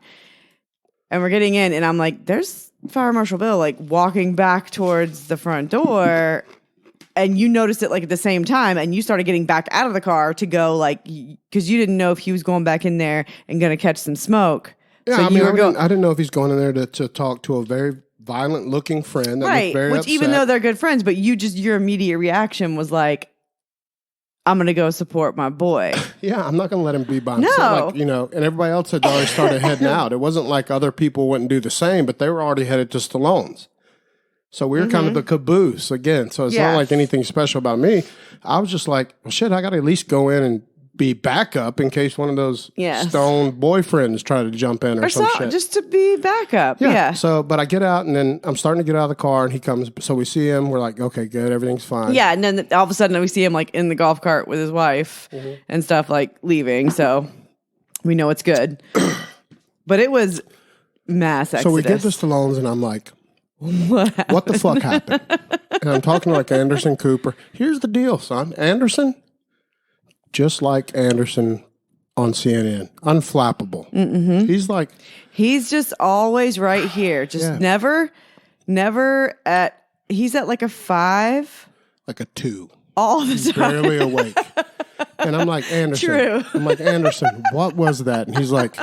And we're getting in, and I'm like, there's Fire Marshal Bill, like, walking back towards the front door. And you noticed it, like, at the same time, and you started getting back out of the car to go, like, because you didn't know if he was going back in there and going to catch some smoke. Yeah, so I mean, you were I didn't know if he's going in there to talk to a very violent-looking friend that right, was very which upset. even though they're good friends, but your immediate reaction was like, I'm going to go support my boy. Yeah, I'm not going to let him be by himself. No. Like, and everybody else had already started heading out. It wasn't like other people wouldn't do the same, but they were already headed to Stallone's. So we were kind of the caboose again. So it's not like anything special about me. I was just like, well, shit, I got to at least go in and be backup in case one of those stoned boyfriends try to jump in or some shit. Just to be backup. Yeah. So, but I get out and then I'm starting to get out of the car and he comes. So we see him. We're like, okay, good. Everything's fine. Yeah. And then all of a sudden we see him like in the golf cart with his wife and stuff, like leaving. So we know it's good. But it was mass exodus. So we get to Stallone's and I'm like, what the fuck happened? And I'm talking to like Anderson Cooper. Here's the deal, son. Anderson, just like Anderson on CNN, unflappable. He's just always right here. Just never he's at like a 5. Like a 2. All the time. Barely awake. And I'm like, Anderson. True. I'm like, Anderson, what was that? And he's like,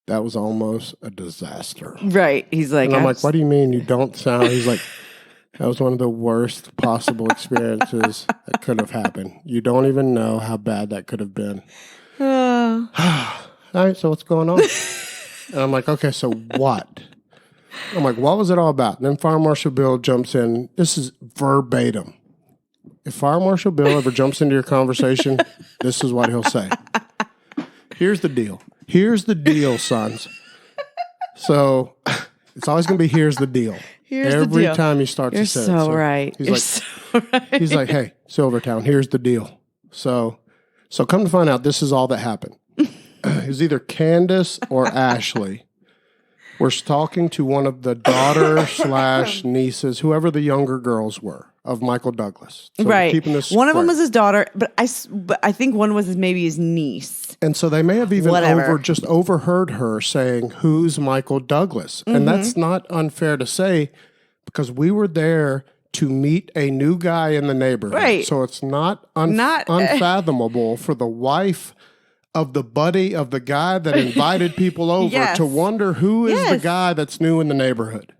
that was almost a disaster. Right. He's like, and I'm like, what do you mean you don't sound? He's like, that was one of the worst possible experiences that could have happened. You don't even know how bad that could have been. All right, so what's going on? And I'm like, okay, so what? I'm like, what was it all about? And then Fire Marshal Bill jumps in. This is verbatim. If Fire Marshal Bill ever jumps into your conversation, this is what he'll say. Here's the deal. Here's the deal, sons. So it's always going to be here's the deal. Every time he starts You're a sentence. So right. He's You're like, so right. He's like, hey, Silvertown, here's the deal. So come to find out, this is all that happened. It was either Candace or Ashley were talking to one of the daughter/nieces, whoever the younger girls were, of Michael Douglas. So right. Keeping this one of them was his daughter, but I think one was maybe his niece. And so they may have even just overheard her saying, who's Michael Douglas? And that's not unfair to say because we were there to meet a new guy in the neighborhood. Right. So it's not unfathomable for the wife of the buddy of the guy that invited people over to wonder who is the guy that's new in the neighborhood.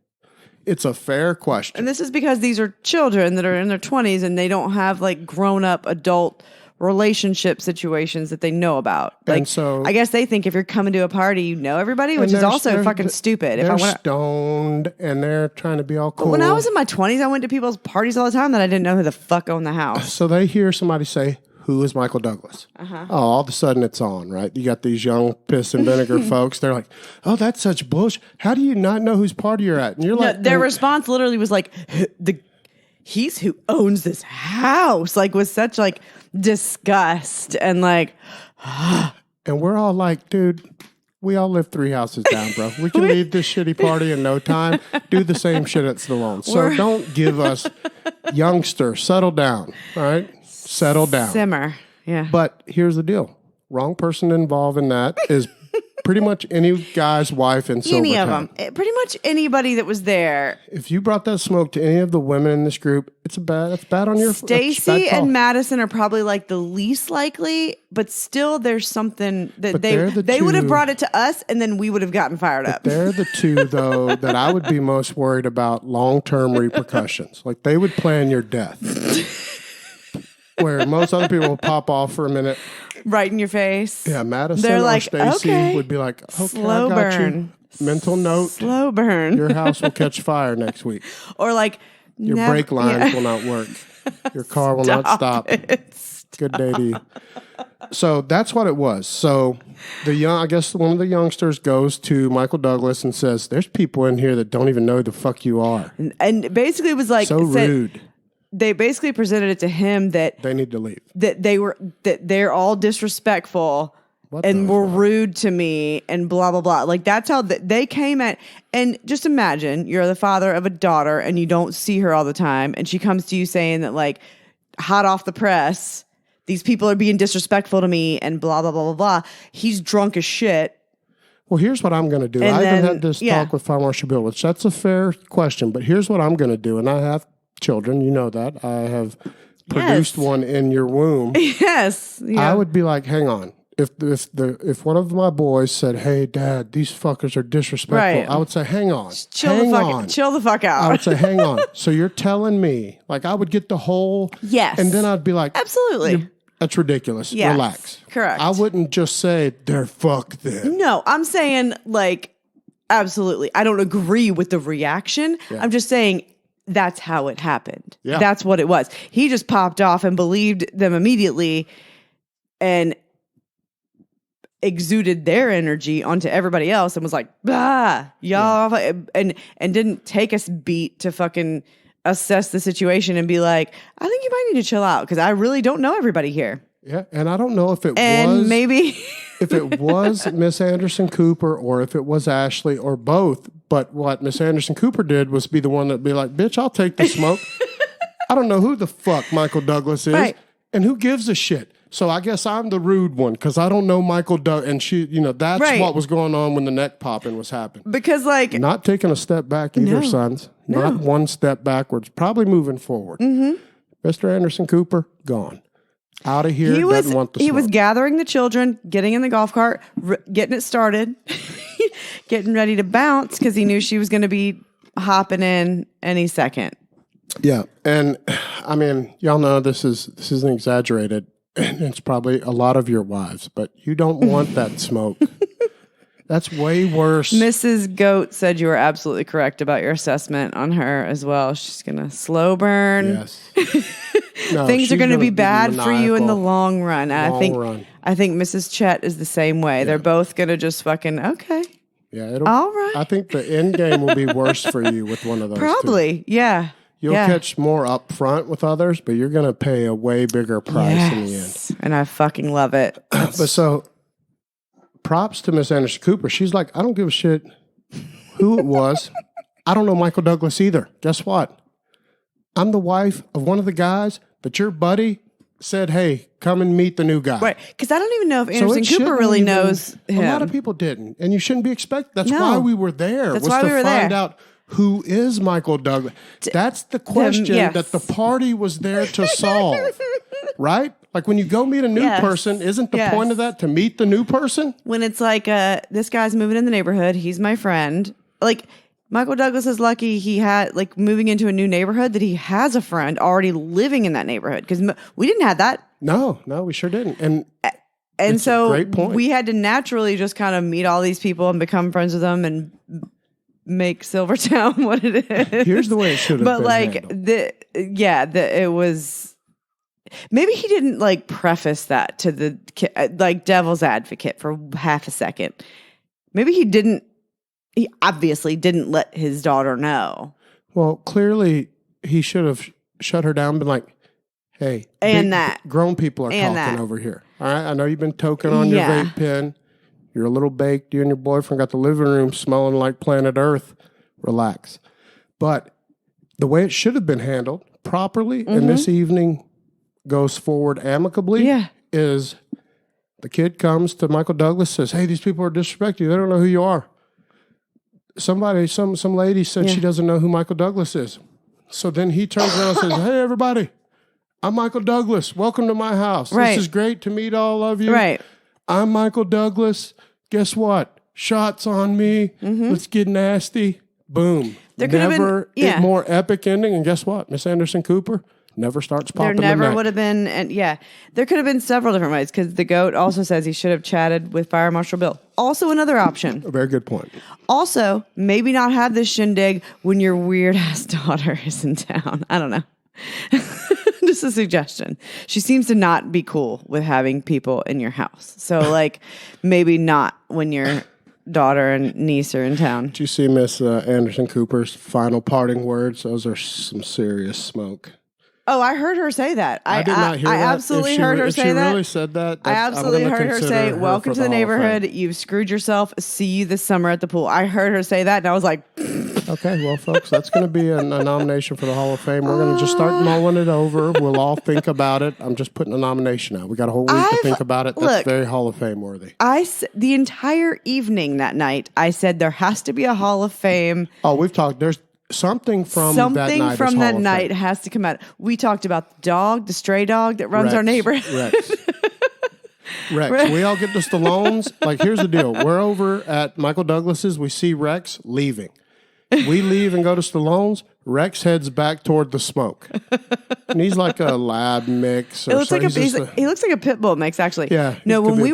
It's a fair question. And this is because these are children that are in their 20s and they don't have like grown-up adult relationship situations that they know about. Like, and so, I guess they think if you're coming to a party, you know everybody, which is also fucking stupid. They're stoned and they're trying to be all cool. But when I was in my 20s, I went to people's parties all the time that I didn't know who the fuck owned the house. So they hear somebody say, who is Michael Douglas? Oh, all of a sudden it's on, right? You got these young piss and vinegar folks. They're like, oh, that's such bullshit. How do you not know whose party you're at? And you're like, their response literally was like, he's who owns this house, like with such like disgust and like, and we're all like, dude, we all live 3 houses down, bro. We can leave this shitty party in no time. Do the same shit at Stallone. So don't give us youngster. Settle down, all right? Settle down. Simmer. Yeah. But here's the deal. Wrong person involved in that is pretty much any guy's wife in Silvertown. Any of them. Pretty much anybody that was there. If you brought that smoke to any of the women in this group, that's bad on your Stacy and Madison are probably like the least likely, but still there's something that they would have brought it to us and then we would have gotten fired up. They're the two, though, that I would be most worried about long-term repercussions. Like they would plan your death. Where most other people will pop off for a minute. Right in your face. Yeah, Madison or Stacy would be like, okay, slow I got burn. You. Mental note. Slow burn. Your house will catch fire next week. Or like, your brake lines will not work. Your car will not stop. Good day to you. So that's what it was. So I guess one of the youngsters goes to Michael Douglas and says, there's people in here that don't even know who the fuck you are. And basically it was like, so rude. They basically presented it to him that they need to leave. That they're all disrespectful and were rude to me and blah blah blah. Like that's how they came at. And just imagine you're the father of a daughter and you don't see her all the time, and she comes to you saying that like hot off the press, these people are being disrespectful to me and blah blah blah blah blah. He's drunk as shit. Well, here's what I'm going to do. I haven't had this talk with Fire Marshal Bill, which that's a fair question. But here's what I'm going to do, and I have children, you know that. I have produced one in your womb. Yes. Yeah. I would be like, hang on. If one of my boys said, hey, Dad, these fuckers are disrespectful, I would say, hang on. Chill the fuck out. I would say, hang on. So you're telling me, like I would get the whole... Yes. And then I'd be like... Absolutely. That's ridiculous. Yes, Relax. correct. I wouldn't just say they're fucked then. No, I'm saying like, absolutely. I don't agree with the reaction. Yeah. I'm just saying that's how it happened. Yeah. That's what it was. He just popped off and believed them immediately and exuded their energy onto everybody else and was like, bah, y'all, and didn't take a beat to fucking assess the situation and be like, I think you might need to chill out because I really don't know everybody here. Yeah, and I don't know if it And was maybe if it was Miss Anderson Cooper or if it was Ashley or both. But what Miss Anderson Cooper did was be the one that'd be like, bitch, I'll take the smoke. I don't know who the fuck Michael Douglas is, Right. and who gives a shit. So I guess I'm the rude one because I don't know Michael Douglas. And she, that's Right. what was going on when the neck popping was happening. because like Not taking a step back either, No. sons. Not one step backwards. Probably moving forward. Mr. Anderson Cooper, gone. Out of here. Doesn't want the he was smoke. gathering the children, getting in the golf cart, getting it started, getting ready to bounce because he knew she was going to be hopping in any second. Yeah, and I mean, y'all know this isn't exaggerated. And it's probably a lot of your wives, but you don't want that smoke. That's way worse. Mrs. Goat said you were absolutely correct about your assessment on her as well. She's going to slow burn. Yes. No, Things she's are going to gonna be bad for you in the maniacal. long run. And Long I think Mrs. Chet is the same way. They're both going to just fucking, okay. Yeah, it'll. All right. I think the end game will be worse for you with one of those. Probably. Yeah. You'll catch more up front with others, but you're going to pay a way bigger price in the end. Yes. And I fucking love it. But so, props to Miss Anderson Cooper. She's like, I don't give a shit who it was. I don't know Michael Douglas either. Guess what? I'm the wife of one of the guys that your buddy said, hey, come and meet the new guy. Right. Because I don't even know if So Anderson it Cooper shouldn't really even- knows him. A lot of people didn't. And you shouldn't be expected. That's No. why we were there. That's was why to we were find there. out who is Michael Douglas. That's the question yes. that the party was there to solve. Right? Like when you go meet a new Yes. person, isn't the Yes. point of that to meet the new person? When it's like, this guy's moving in the neighborhood. He's my friend. Like, Michael Douglas is lucky he had, like, moving into a new neighborhood that he has a friend already living in that neighborhood. Because we didn't have that. No, we sure didn't. And And It's a so great point. we had to naturally just kind of meet all these people and become friends with them and make Silvertown what it is. here's the way it should have But been like handled. it was maybe he didn't like preface that to the like devil's advocate for half a second. Maybe he obviously didn't let his daughter know. Well, clearly he should have shut her down and been like, hey, And that. grown people are And talking that. over here. All right, I know you've been toking on your Yeah. vape pen. You're a little baked. You and your boyfriend got the living room smelling like planet Earth. Relax. But the way it should have been handled properly, and this evening goes forward amicably, Yeah. is the kid comes to Michael Douglas, says, hey, these people are disrespecting you. They don't know who you are. Somebody, some lady said she doesn't know who Michael Douglas is. So then he turns around and says, hey, everybody, I'm Michael Douglas. Welcome to my house. Right. This is great to meet all of you. Right. I'm Michael Douglas. Guess what? Shots on me. Let's get nasty. Boom. There could have been- Never yeah. a more epic ending. And guess what? Miss Anderson Cooper never starts There popping the never neck. would have been, and there could have been several different ways because the goat also says he should have chatted with Fire Marshal Bill. Also, another option. A very good point. Also, maybe not have this shindig when your weird ass daughter is in town. I don't know. Just a suggestion. She seems to not be cool with having people in your house. So, like, maybe not when your daughter and niece are in town. Did you see Miss Anderson Cooper's final parting words? Those are some serious smoke. Oh, I heard her say that. I did not hear I that. absolutely If she heard her if say she that. really said that, I absolutely I'm gonna heard her consider say, her welcome for to the Hall of Fame." neighborhood. You've screwed yourself. See you this summer at the pool. I heard her say that, and I was like, Okay, well, folks, that's going to be a nomination for the Hall of Fame. We're going to just start mulling it over. We'll all think about it. I'm just putting a nomination out. We got a whole week to think about it. That's look, very Hall of Fame worthy. the entire evening that night, I said there has to be a Hall of Fame. Oh, we've talked. There's something from that night. is from Hall that of night Fame. has to come out. We talked about the dog, the stray dog that runs our Rex, neighborhood. Rex. We all get the Stallones. Like, here's the deal. We're over at Michael Douglas's. We see Rex leaving. We leave and go to Stallone's. Rex heads back toward the smoke. And he's like a lab mix. Or It looks so. like he looks like a pit bull mix, actually. Yeah. No, when we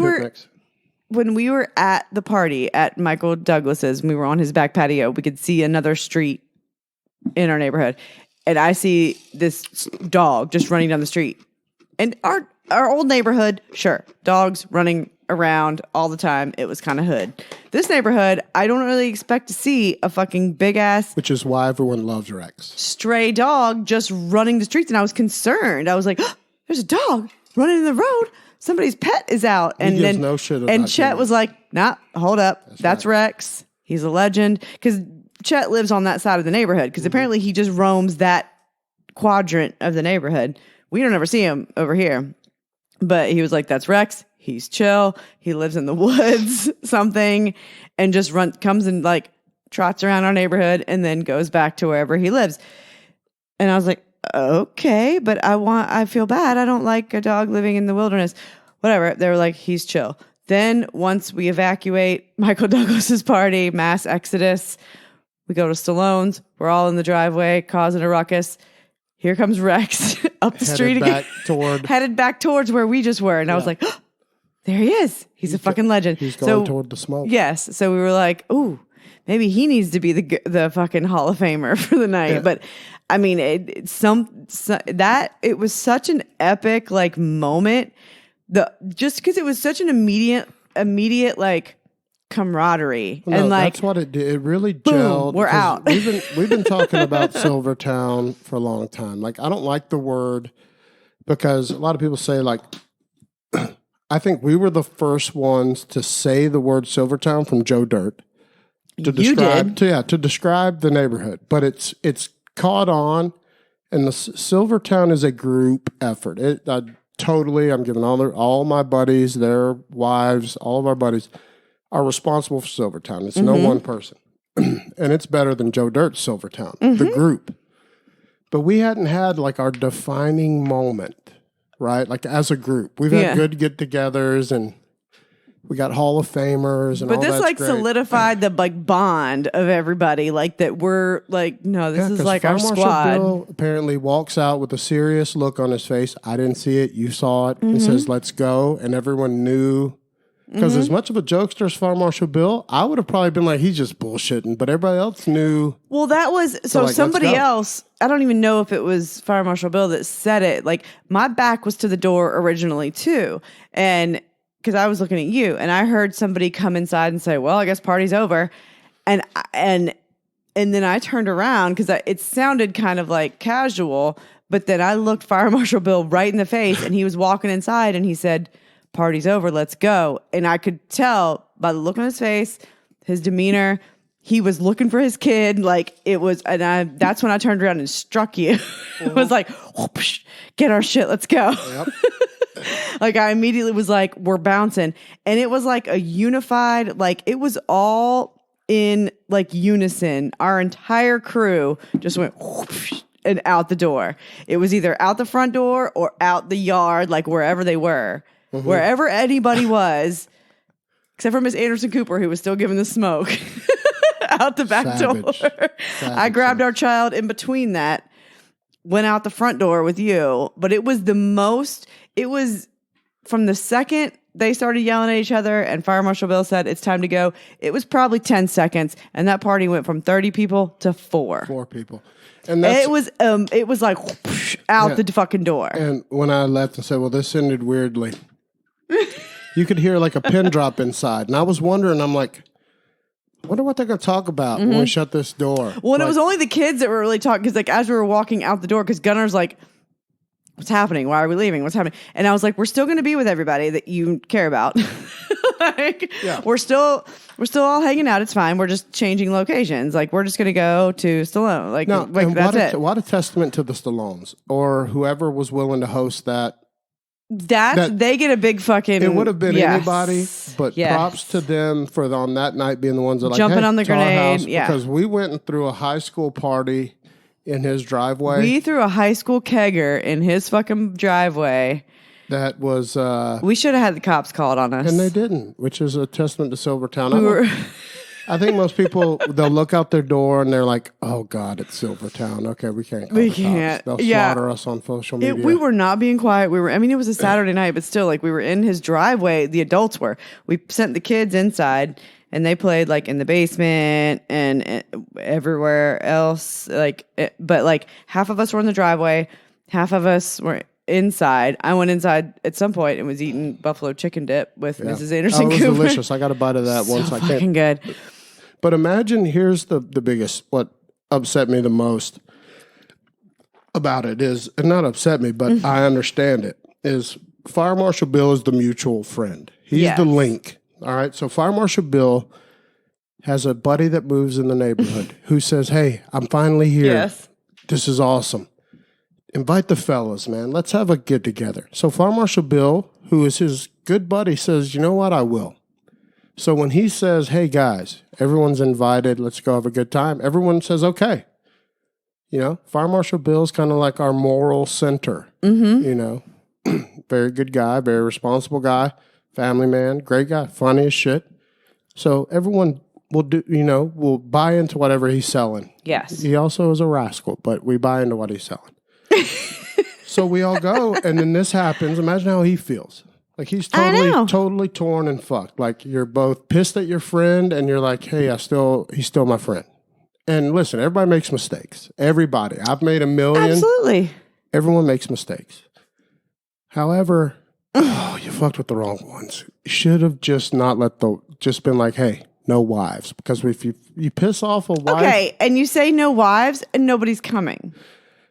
were at the party at Michael Douglas's, and we were on his back patio, we could see another street in our neighborhood. And I see this dog just running down the street. And our old neighborhood, sure, dogs running around all the time. It was kind of hood. This neighborhood, I don't really expect to see a fucking big ass, which is why everyone loves Rex. Stray dog just running the streets, and I was concerned. I was like, oh, "There's a dog running in the road. Somebody's pet is out." And then no shit and Chet was like, "Nah, hold up, that's right. Rex. He's a legend." Because Chet lives on that side of the neighborhood. Because apparently he just roams that quadrant of the neighborhood. We don't ever see him over here. But he was like, "That's Rex. He's chill. He lives in the woods, something," and just comes and like trots around our neighborhood and then goes back to wherever he lives. And I was like, okay, but I feel bad. I don't like a dog living in the wilderness. Whatever. They were like, he's chill. Then once we evacuate Michael Douglas's party, mass exodus, we go to Stallone's. We're all in the driveway causing a ruckus. Here comes Rex up the street again, headed back towards where we just were. And I was like, oh, there he is. He's a fucking legend. He's going toward the smoke. Yes. So we were like, ooh, maybe he needs to be the fucking Hall of Famer for the night. Yeah. But I mean, it was such an epic like moment. Just because it was such an immediate like camaraderie, and like that's what it did. It really gelled. Boom, we're out. we've been talking about Silvertown for a long time. Like, I don't like the word because a lot of people say like, I think we were the first ones to say the word Silvertown from Joe Dirt to describe the neighborhood. But it's caught on, and the Silvertown is a group effort. I'm giving all my buddies, their wives, all of our buddies are responsible for Silvertown. It's no one person. And it's better than Joe Dirt's Silvertown, the group. But we hadn't had like our defining moment, right? Like as a group. We've had good get-togethers and we got Hall of Famers and all that. But this like great. Solidified the like bond of everybody. Like that we're like, no, this is like our squad. Bill apparently walks out with a serious look on his face. I didn't see it. You saw it. And says, let's go. And everyone knew. Because as much of a jokester as Fire Marshal Bill, I would have probably been like, he's just bullshitting. But everybody else knew. Well, that was, so like, somebody else, I don't even know if it was Fire Marshal Bill that said it. Like, my back was to the door originally, too. And because I was looking at you, and I heard somebody come inside and say, well, I guess party's over. And then I turned around because it sounded kind of like casual. But then I looked Fire Marshal Bill right in the face, and he was walking inside, and he said, party's over, let's go. And I could tell by the look on his face, his demeanor, he was looking for his kid. Like it was, and that's when I turned around and struck you. It was like, whoosh, get our shit, let's go. Yep. Like I immediately was like, we're bouncing. And it was like a unified, like it was all in like unison. Our entire crew just went whoosh, and out the door. It was either out the front door or out the yard, like wherever they were. Wherever anybody was, except for Miss Anderson Cooper, who was still giving the smoke out the back door. I grabbed our child in between that, went out the front door with you. But it was from the second they started yelling at each other and Fire Marshal Bill said, it's time to go. It was probably 10 seconds. And that party went from 30 people to 4. 4 people. And it was like whoosh, out the fucking door. And when I left and said, well, this ended weirdly. You could hear like a pin drop inside. And I was wondering, I'm like, I wonder what they're going to talk about when we shut this door. Well, and it was only the kids that were really talking. Because like as we were walking out the door, because Gunner's like, what's happening? Why are we leaving? What's happening? And I was like, we're still going to be with everybody that you care about. We're still all hanging out. It's fine. We're just changing locations. Like we're just going to go to Stallone. Like that's it. What a testament to the Stallones or whoever was willing to host that. That they get a big fucking. It would have been anybody, but props to them for on that night being the ones that like jumping on the grenade. House, because we went and threw a high school party in his driveway. We threw a high school kegger in his fucking driveway. That was. We should have had the cops called on us, and they didn't, which is a testament to Silvertown. I think most people, they'll look out their door and they're like, oh, God, it's Silvertown. Okay, we can't call the cops. They'll slaughter us on social media. We were not being quiet. It was a Saturday night, but still, like, we were in his driveway. The adults were. We sent the kids inside, and they played, like, in the basement and everywhere else. But, like, half of us were in the driveway. Half of us were inside. I went inside at some point and was eating buffalo chicken dip with Mrs. Anderson It was Cooper. delicious. I got a bite of that once. I can't. Fucking good. But imagine, here's the biggest, what upset me the most about it is, and not upset me, but I understand it, is Fire Marshal Bill is the mutual friend. He's the link. All right. So Fire Marshal Bill has a buddy that moves in the neighborhood who says, hey, I'm finally here. Yes. This is awesome. Invite the fellas, man. Let's have a get together. So Fire Marshal Bill, who is his good buddy, says, you know what? I will. So when he says, hey, guys, everyone's invited. Let's go have a good time. Everyone says, okay. You know, Fire Marshal Bill is kind of like our moral center. Mm-hmm. You know, very good guy, very responsible guy, family man, great guy, funny as shit. So everyone will buy into whatever he's selling. Yes. He also is a rascal, but we buy into what he's selling. So we all go, and then this happens. Imagine how he feels. Like he's totally torn and fucked. Like you're both pissed at your friend, and you're like, hey, he's still my friend. And listen, everybody makes mistakes. Everybody. I've made a million. Absolutely. Everyone makes mistakes. However, you fucked with the wrong ones. You should have just just been like, hey, no wives. Because if you piss off a wife. Okay, and you say no wives, and nobody's coming.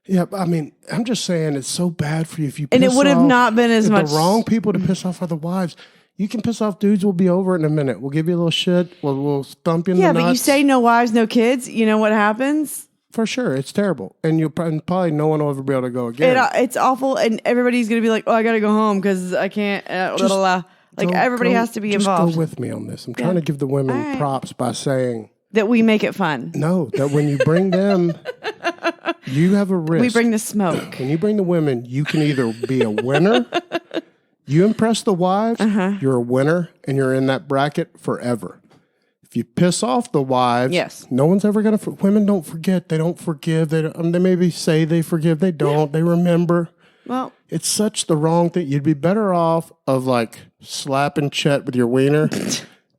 Yeah, I mean, I'm just saying it's so bad for you if you piss off. And it would have not been as much. The wrong people to piss off are the wives. You can piss off dudes. We'll be over it in a minute. We'll give you a little shit. We'll thump you in the nuts. Yeah, but you say no wives, no kids. You know what happens? For sure. It's terrible. And probably no one will ever be able to go again. It's awful. And everybody's going to be like, oh, I got to go home because I can't. Everybody has to be involved. Just go with me on this. I'm trying to give the women props by saying. That we make it fun. No, that when you bring them, you have a risk. We bring the smoke. When you bring the women, you can either be a winner, you impress the wives, you're a winner, and you're in that bracket forever. If you piss off the wives, no one's ever going to, women don't forget, they don't forgive, they maybe say they forgive, they don't, they remember. Well, it's such the wrong thing. You'd be better off of like slapping Chet with your wiener,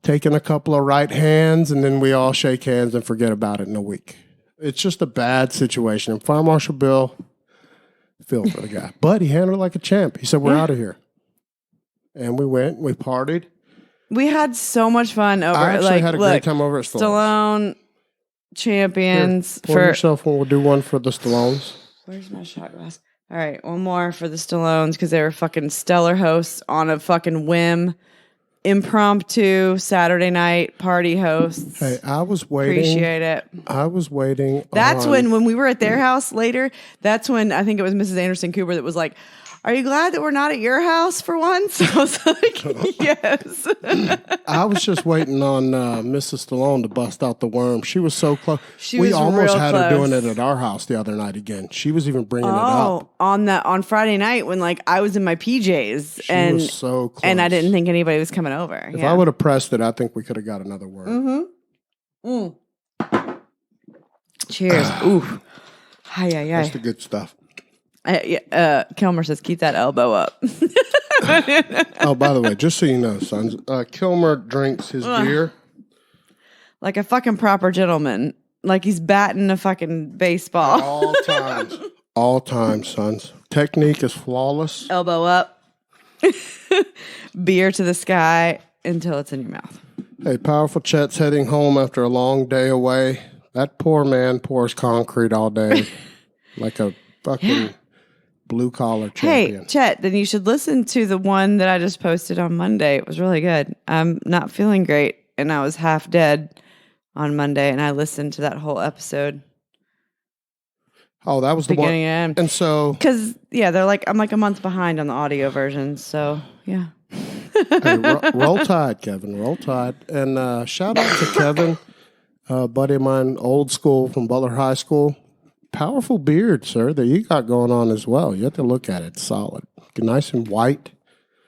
taking a couple of right hands, and then we all shake hands and forget about it in a week. It's just a bad situation. And Fire Marshal Bill, feel for the guy. But he handled it like a champ. He said, we're out of here. And we went, we partied. We had so much fun over. I actually had a great time over at Stallone champions. Pour yourself one. We'll do one for the Stallones. Where's my shot glass? All right, one more for the Stallones because they were fucking stellar hosts on a fucking whim. Impromptu Saturday night party hosts. Hey, I was waiting. Appreciate it. I was waiting. That's when we were at their house later. That's when I think it was Mrs. Anderson Cooper that was like, "Are you glad that we're not at your house for once?" I was like, "Yes." I was just waiting on Mrs. Stallone to bust out the worm. She was so close. We almost had her doing it at our house the other night again. She was even bringing it up on Friday night when like I was in my PJs. She was so close, and I didn't think anybody was coming over. If I would have pressed it, I think we could have got another worm. Cheers. Ooh. Hi. That's the good stuff. Kilmer says, keep that elbow up. Oh, by the way, just so you know, sons, Kilmer drinks his beer like a fucking proper gentleman. Like he's batting a fucking baseball. All times. All times, sons. Technique is flawless. Elbow up. Beer to the sky until it's in your mouth. Hey, Powerful Chet's heading home after a long day away. That poor man pours concrete all day like a fucking blue-collar champion. Hey, Chet, then you should listen to the one that I just posted on Monday. It was really good. I'm not feeling great, and I was half dead on Monday, and I listened to that whole episode. Oh, that was the one. And so... Because, they're like, I'm like a month behind on the audio version, so, yeah. Hey, roll tide, Kevin. Roll tide. And shout out to Kevin, a buddy of mine, old school from Butler High School. Powerful beard, sir, that you got going on as well. You have to look at it. It's solid. Nice and white.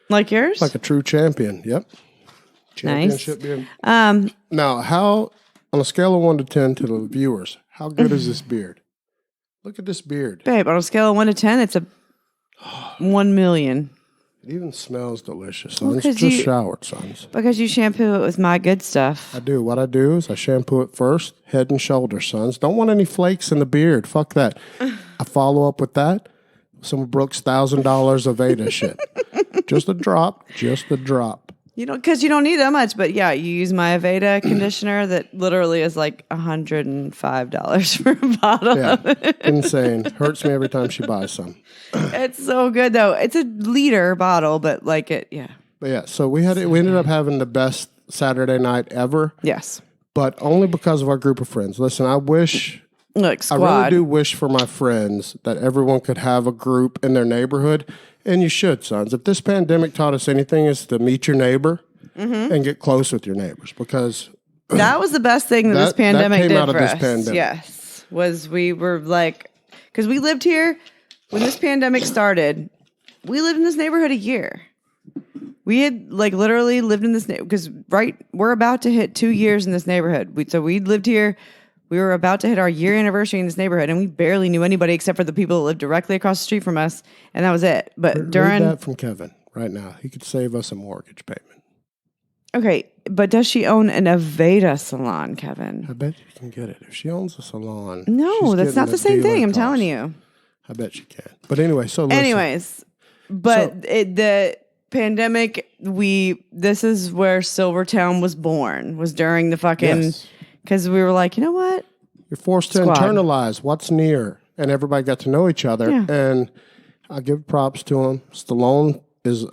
Like yours? Like a true champion. Yep. Championship beard. Now, how, on a scale of 1 to 10 to the viewers, how good is this beard? Look at this beard. Babe, on a scale of 1 to 10, it's a 1 million. It even smells delicious. Sons. Just showered, sons. Because you shampoo it with my good stuff. I do. What I do is I shampoo it first, head and shoulders, sons. Don't want any flakes in the beard. Fuck that. I follow up with that. Some of Brooke's $1,000 of Veda shit. Just a drop. Just a drop. You know, because you don't need that much, but yeah, you use my Aveda conditioner that literally is like $105 for a bottle. Yeah, insane. Hurts me every time she buys some. It's so good though. It's a liter bottle, but like it, yeah. But yeah, so we ended up having the best Saturday night ever. Yes, but only because of our group of friends. Listen, I wish. Like squad. I really do wish for my friends that everyone could have a group in their neighborhood. And you should, sons. If this pandemic taught us anything, is to meet your neighbor and get close with your neighbors. Because that was the best thing that this pandemic came did out of for this us. Pandemic. Yes, was we were like, because we lived here when this pandemic started. We lived in this neighborhood a year. We had like literally lived in this because we're about to hit 2 years in this neighborhood. So we lived here. We were about to hit our year anniversary in this neighborhood, and we barely knew anybody except for the people that lived directly across the street from us, and that was it. But Read that from Kevin right now. He could save us a mortgage payment. Okay, but does she own an Aveda salon, Kevin? I bet you can get it. If she owns a salon. No, that's not the same thing. I'm telling you. I bet you can. But anyway, so listen. The pandemic, this is where Silvertown was born, was during the fucking... Yes. Because we were like, you know what? You're forced to internalize what's near. And everybody got to know each other. Yeah. And I give props to him. Stallone is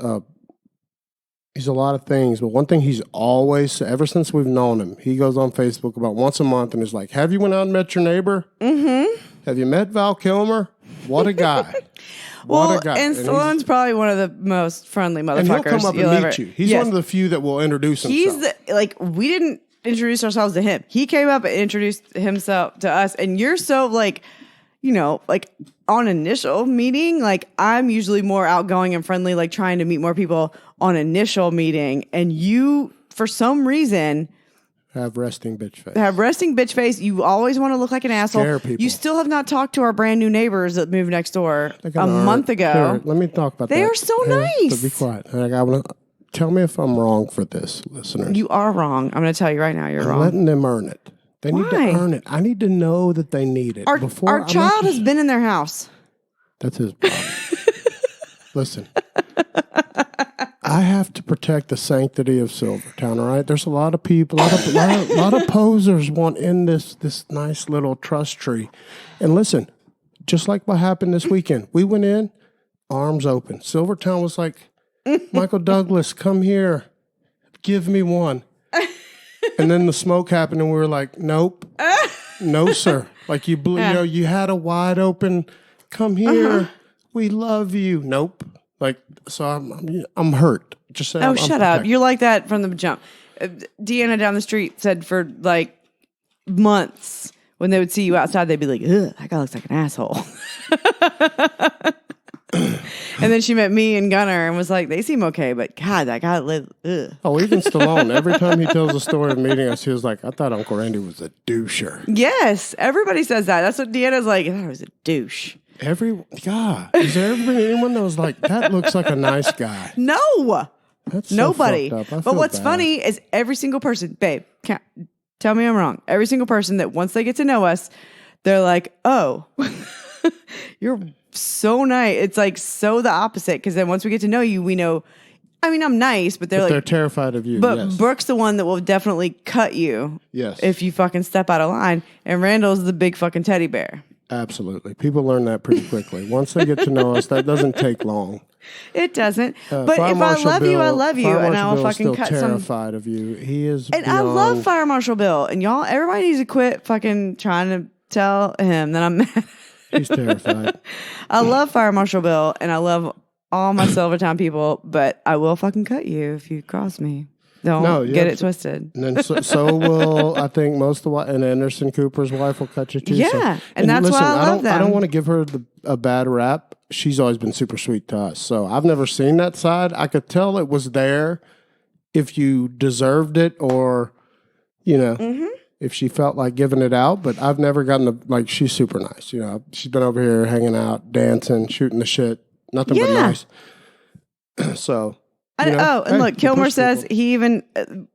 he's a lot of things. But one thing he's always, ever since we've known him, he goes on Facebook about once a month and is like, have you went out and met your neighbor? Mm-hmm. Have you met Val Kilmer? What a guy. Well, and Stallone's probably one of the most friendly motherfuckers. And he'll come up and meet you. He's one of the few that will introduce himself. We didn't introduce ourselves to him. He came up and introduced himself to us. And you're so on initial meeting, like I'm usually more outgoing and friendly, like trying to meet more people on initial meeting. And you, for some reason, have resting bitch face. You always want to look like an asshole. Scare people. You still have not talked to our brand new neighbors that moved next door a month ago. Here, let me talk about that. They are so nice. So be quiet. Tell me if I'm wrong for this, listeners. You are wrong. I'm going to tell you right now, you're wrong. Letting them earn it. They need to earn it. I need to know that they need it. Our child has been in their house. That's his problem. Listen. I have to protect the sanctity of Silvertown, all right? There's a lot of people, a lot of posers want in this nice little trust tree. And listen, just like what happened this weekend, we went in, arms open. Silvertown was like, Michael Douglas, come here. Give me one. And then the smoke happened and we were like, nope. No, sir. Like you blew, you had a wide open, come here. Uh-huh. We love you. Nope. Like, so I'm hurt. Just say, oh, shut up. You're like that from the jump. Deanna down the street said for like months when they would see you outside, they'd be like, ugh, that guy looks like an asshole. And then she met me and Gunnar and was like, they seem okay, but God, that guy lived. Ugh. Oh, even Stallone. Every time he tells a story of meeting us, he was like, I thought Uncle Randy was a doucher. Yes, everybody says that. That's what Deanna's like. I thought he was a douche. Is there ever been anyone that was like, that looks like a nice guy? No. That's so nobody. Fucked up. But what's funny is every single person, babe, tell me I'm wrong. Every single person that once they get to know us, they're like, oh, you're so nice. It's like so the opposite. Because then once we get to know you, we know, I mean, I'm nice, but they're terrified of you. But yes. Brooke's the one that will definitely cut you. Yes. If you fucking step out of line. And Randall's the big fucking teddy bear. Absolutely. People learn that pretty quickly. Once they get to know us, that doesn't take long. It doesn't. But if I love you, I love you. And I will fucking cut some. Terrified of you. He is And I love Fire Marshal Bill. And y'all, everybody needs to quit fucking trying to tell him that I'm mad. He's terrified. I love Fire Marshal Bill. And I love all my Silvertown people. But I will fucking cut you if you cross me. Don't get it twisted. And then so will, I think, most of and Anderson Cooper's wife will cut you too. Yeah, so. and that's why I love them. I don't want to give her a bad rap. She's always been super sweet to us. So I've never seen that side. I could tell it was there, if you deserved it or, if she felt like giving it out. But I've never gotten like, she's super nice. She's been over here hanging out, dancing, shooting the shit. Nothing but nice. So. And look, Kilmer says he even,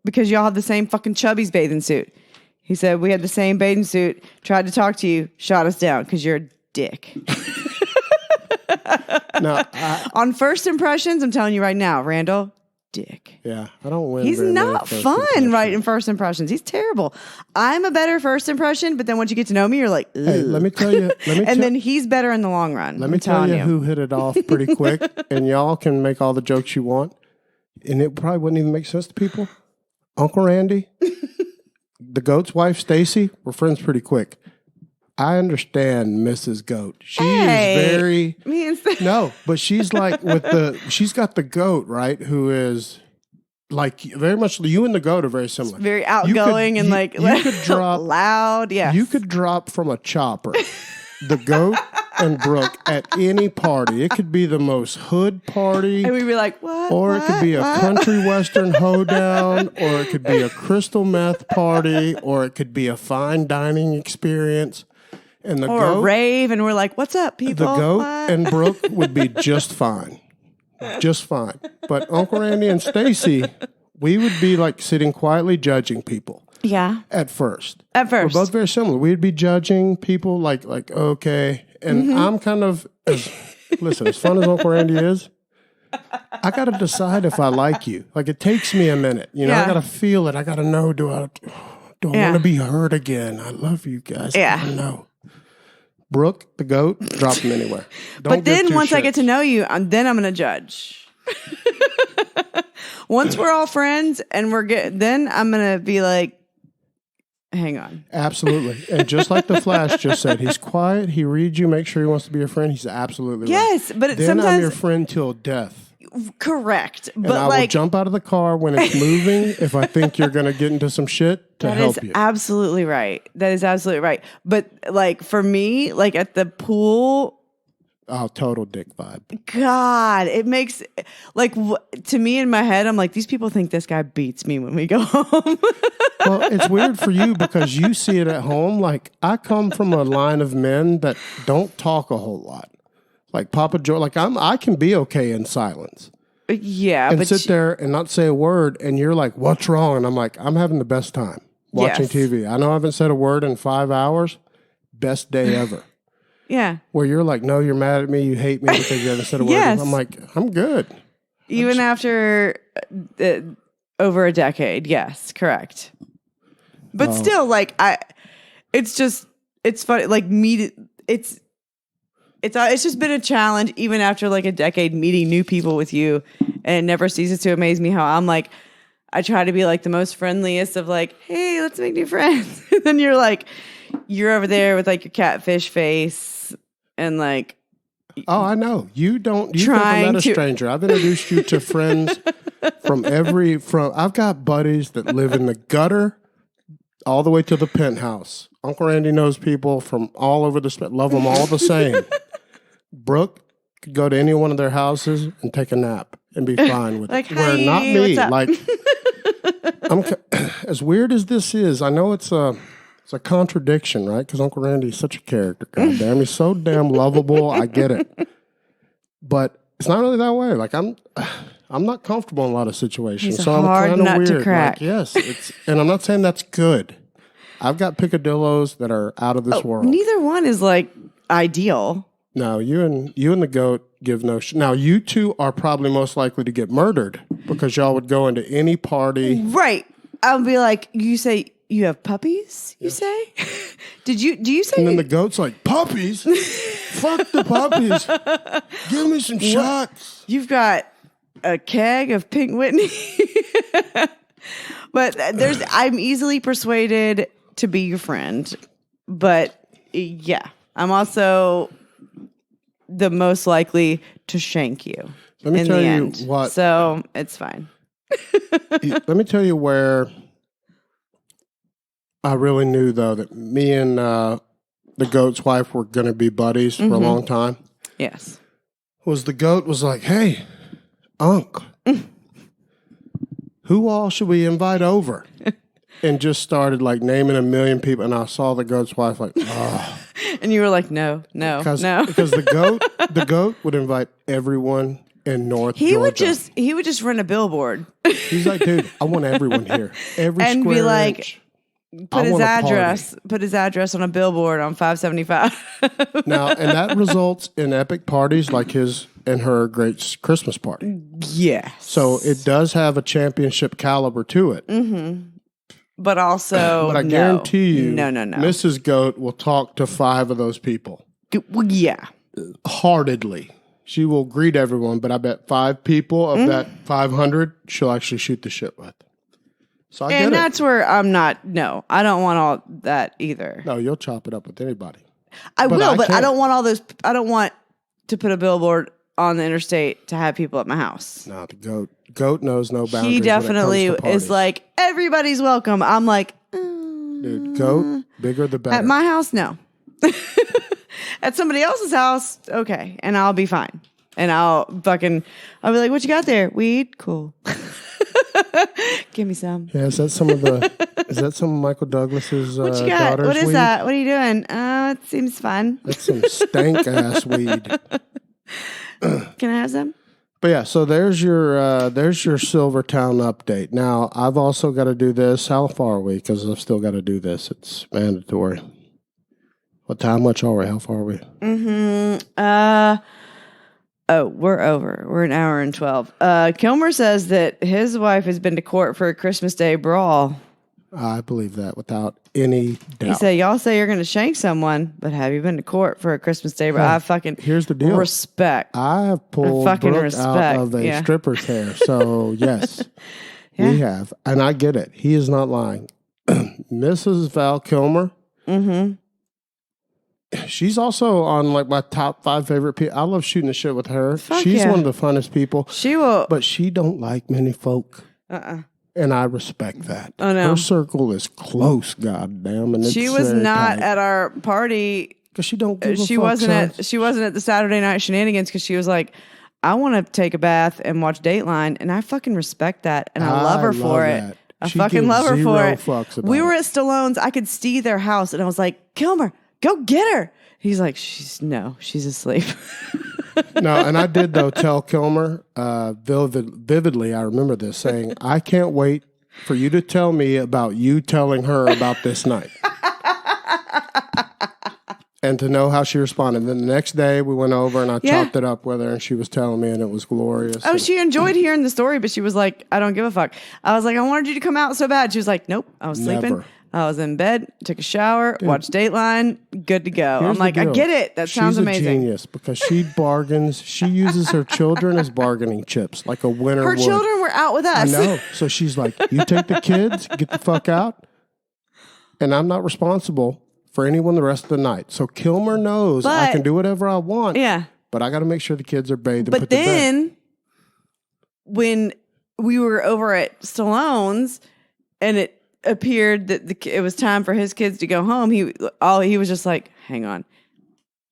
because y'all have the same fucking Chubby's bathing suit. He said, we had the same bathing suit, tried to talk to you, shot us down because you're a dick. No, on first impressions, I'm telling you right now, Randal, dick. Yeah, I don't win. He's not fun writing first impressions. He's terrible. I'm a better first impression, but then once you get to know me, you're like, ugh. Hey, let me tell you. Then he's better in the long run. Let me tell you who hit it off pretty quick, and y'all can make all the jokes you want, and it probably wouldn't even make sense to people. Uncle Randy, the goat's wife, Stacy, we're friends pretty quick. I understand Mrs. Goat. She is very no, but she's like she's got the goat, right? Who is like very much you and the goat are very similar. Very outgoing you could drop loud. Yeah, you could drop from a chopper. The goat and Brooke at any party. It could be the most hood party. And we'd be like, what? Or it could be a country western hoedown, or it could be a crystal meth party, or it could be a fine dining experience. And the goat, a rave, and we're like, what's up, people? The goat and Brooke would be just fine. Just fine. But Uncle Randy and Stacy, we would be like sitting quietly judging people. Yeah. At first. We're both very similar. We'd be judging people like okay. And I'm kind of, listen, as fun as Uncle Randy is, I got to decide if I like you. Like it takes me a minute. I got to feel it. I got to know, do I want to be hurt again? I love you guys. Yeah. I don't know. Brooke, the goat, drop him anywhere. But then once I get to know you, then I'm going to judge. Once we're all friends and then I'm going to be like, hang on. Absolutely. And just like the Flash just said, he's quiet. He reads you, make sure he wants to be your friend. He's absolutely right. Yes, but then sometimes I'm your friend till death. Correct. And I will jump out of the car when it's moving if I think you're going to get into some shit to help you. Absolutely right. That is absolutely right. But like for me, like at the pool. Oh, total dick vibe. God, it makes like to me in my head, I'm like, these people think this guy beats me when we go home. Well, it's weird for you because you see it at home. Like I come from a line of men that don't talk a whole lot. Like Papa Joe, like I can be okay in silence. Yeah, and sit there and not say a word, and you're like, "What's wrong?" And I'm like, "I'm having the best time watching TV. I know I haven't said a word in 5 hours. Best day ever." Yeah. Where you're like, "No, you're mad at me. You hate me because you haven't said a word." Yes. I'm like, "I'm good." Even after over a decade, yes, correct. But still, like it's funny. Like it's just been a challenge even after like a decade meeting new people with you, and it never ceases to amaze me how I'm like, I try to be like the most friendliest of like, hey, let's make new friends. And then you're over there with like your catfish face and like, oh, I know. You've never met a stranger. I've introduced you to friends I've got buddies that live in the gutter all the way to the penthouse. Uncle Randy knows people from all over love them all the same. Brooke could go to any one of their houses and take a nap and be fine with like, it. Where not me. Like, as weird as this is, I know it's a contradiction, right? Because Uncle Randy is such a character. God damn, he's so damn lovable. I get it, but it's not really that way. Like I'm not comfortable in a lot of situations, so I'm kind of weird. To crack. Like, yes, and I'm not saying that's good. I've got picadillos that are out of this world. Neither one is like ideal. No, you and the goat give no shit. Now, you two are probably most likely to get murdered because y'all would go into any party. Right. I'll be like, you say you have puppies, you say? Do you say? And then the goat's like, puppies? Fuck the puppies. Give me some shots. You've got a keg of Pink Whitney. But I'm easily persuaded to be your friend. But yeah, I'm also the most likely to shank you. Let me tell you what. So it's fine. Let me tell you where I really knew, though, that me and the goat's wife were going to be buddies for a long time. Yes. Was the goat was like, hey, Unc, who all should we invite over? And just started like naming a million people. And I saw the goat's wife like, oh. And you were like, no. Because the goat would invite everyone in North Georgia. He would just run a billboard. He's like, dude, I want everyone here. Every and square be like, inch. Put his address on a billboard on 575. Now, and that results in epic parties like his and her great Christmas party. Yes. So it does have a championship caliber to it. Mm-hmm. But also, but I guarantee you, no. Mrs. Goat will talk to 5 of those people. Well, yeah. Heartedly. She will greet everyone, but I bet 5 people of that 500 she'll actually shoot the shit with. So I get it. And that's where I'm not, no, I don't want all that either. No, you'll chop it up with anybody. I will, but I don't want all those, I don't want to put a billboard on the interstate to have people at my house. No, the goat knows no boundaries. He definitely is like, everybody's welcome. I'm like, dude, goat, bigger the better. At my house, no. At somebody else's house, okay. And I'll be fine. And I'll be like, what you got there? Weed? Cool. Give me some. Yeah, is that some of Michael Douglas's what you got? daughter's What is weed? that? What are you doing? It seems fun. That's some stank ass weed. Can I have some? But yeah, so there's your Silvertown update. Now I've also got to do this. How far are we? Because I've still got to do this. It's mandatory. What time? Much are we? How far are we? We're over. We're an hour and 12. Kilmer says that his wife has been to court for a Christmas Day brawl. I believe that without any doubt. He said, y'all say you're going to shank someone, but have you been to court for a Christmas Day brawl? Here's the deal. Respect. I have pulled Brooke out of a stripper's hair. So, yes, we have. And I get it. He is not lying. Mrs. Val Kilmer. Mm-hmm. She's also on like my top 5 favorite people. I love shooting the shit with her. She's one of the funnest people. She will. But she don't like many folk. And I respect that. Oh, no. Her circle is close, goddamn. And she was not at our party. Because she don't give a she fuck, wasn't she wasn't at the Saturday night shenanigans because she was like, I want to take a bath and watch Dateline. And I fucking respect that. And I love her for it. I fucking love her for it. We were at Stallone's. I could see their house. And I was like, Kilmer, go get her. He's like, she's asleep. No, and I did, though, tell Kilmer vividly, I remember this, saying, I can't wait for you to tell me about you telling her about this night. And to know how she responded. Then the next day, we went over and I chopped it up with her, and she was telling me, and it was glorious. Oh, she enjoyed hearing the story, but she was like, I don't give a fuck. I was like, I wanted you to come out so bad. She was like, nope, I was sleeping. I was in bed, took a shower, watched Dateline, good to go. I'm like, I get it. That sounds amazing. She's a genius because she bargains. She uses her children as bargaining chips, like a winner would. Her children were out with us. I know. So she's like, you take the kids, get the fuck out, and I'm not responsible for anyone the rest of the night. So Kilmer knows I can do whatever I want. Yeah. But I got to make sure the kids are bathed and but put to bed. But then, when we were over at Stallone's, and it appeared that it was time for his kids to go home, he was just like, hang on.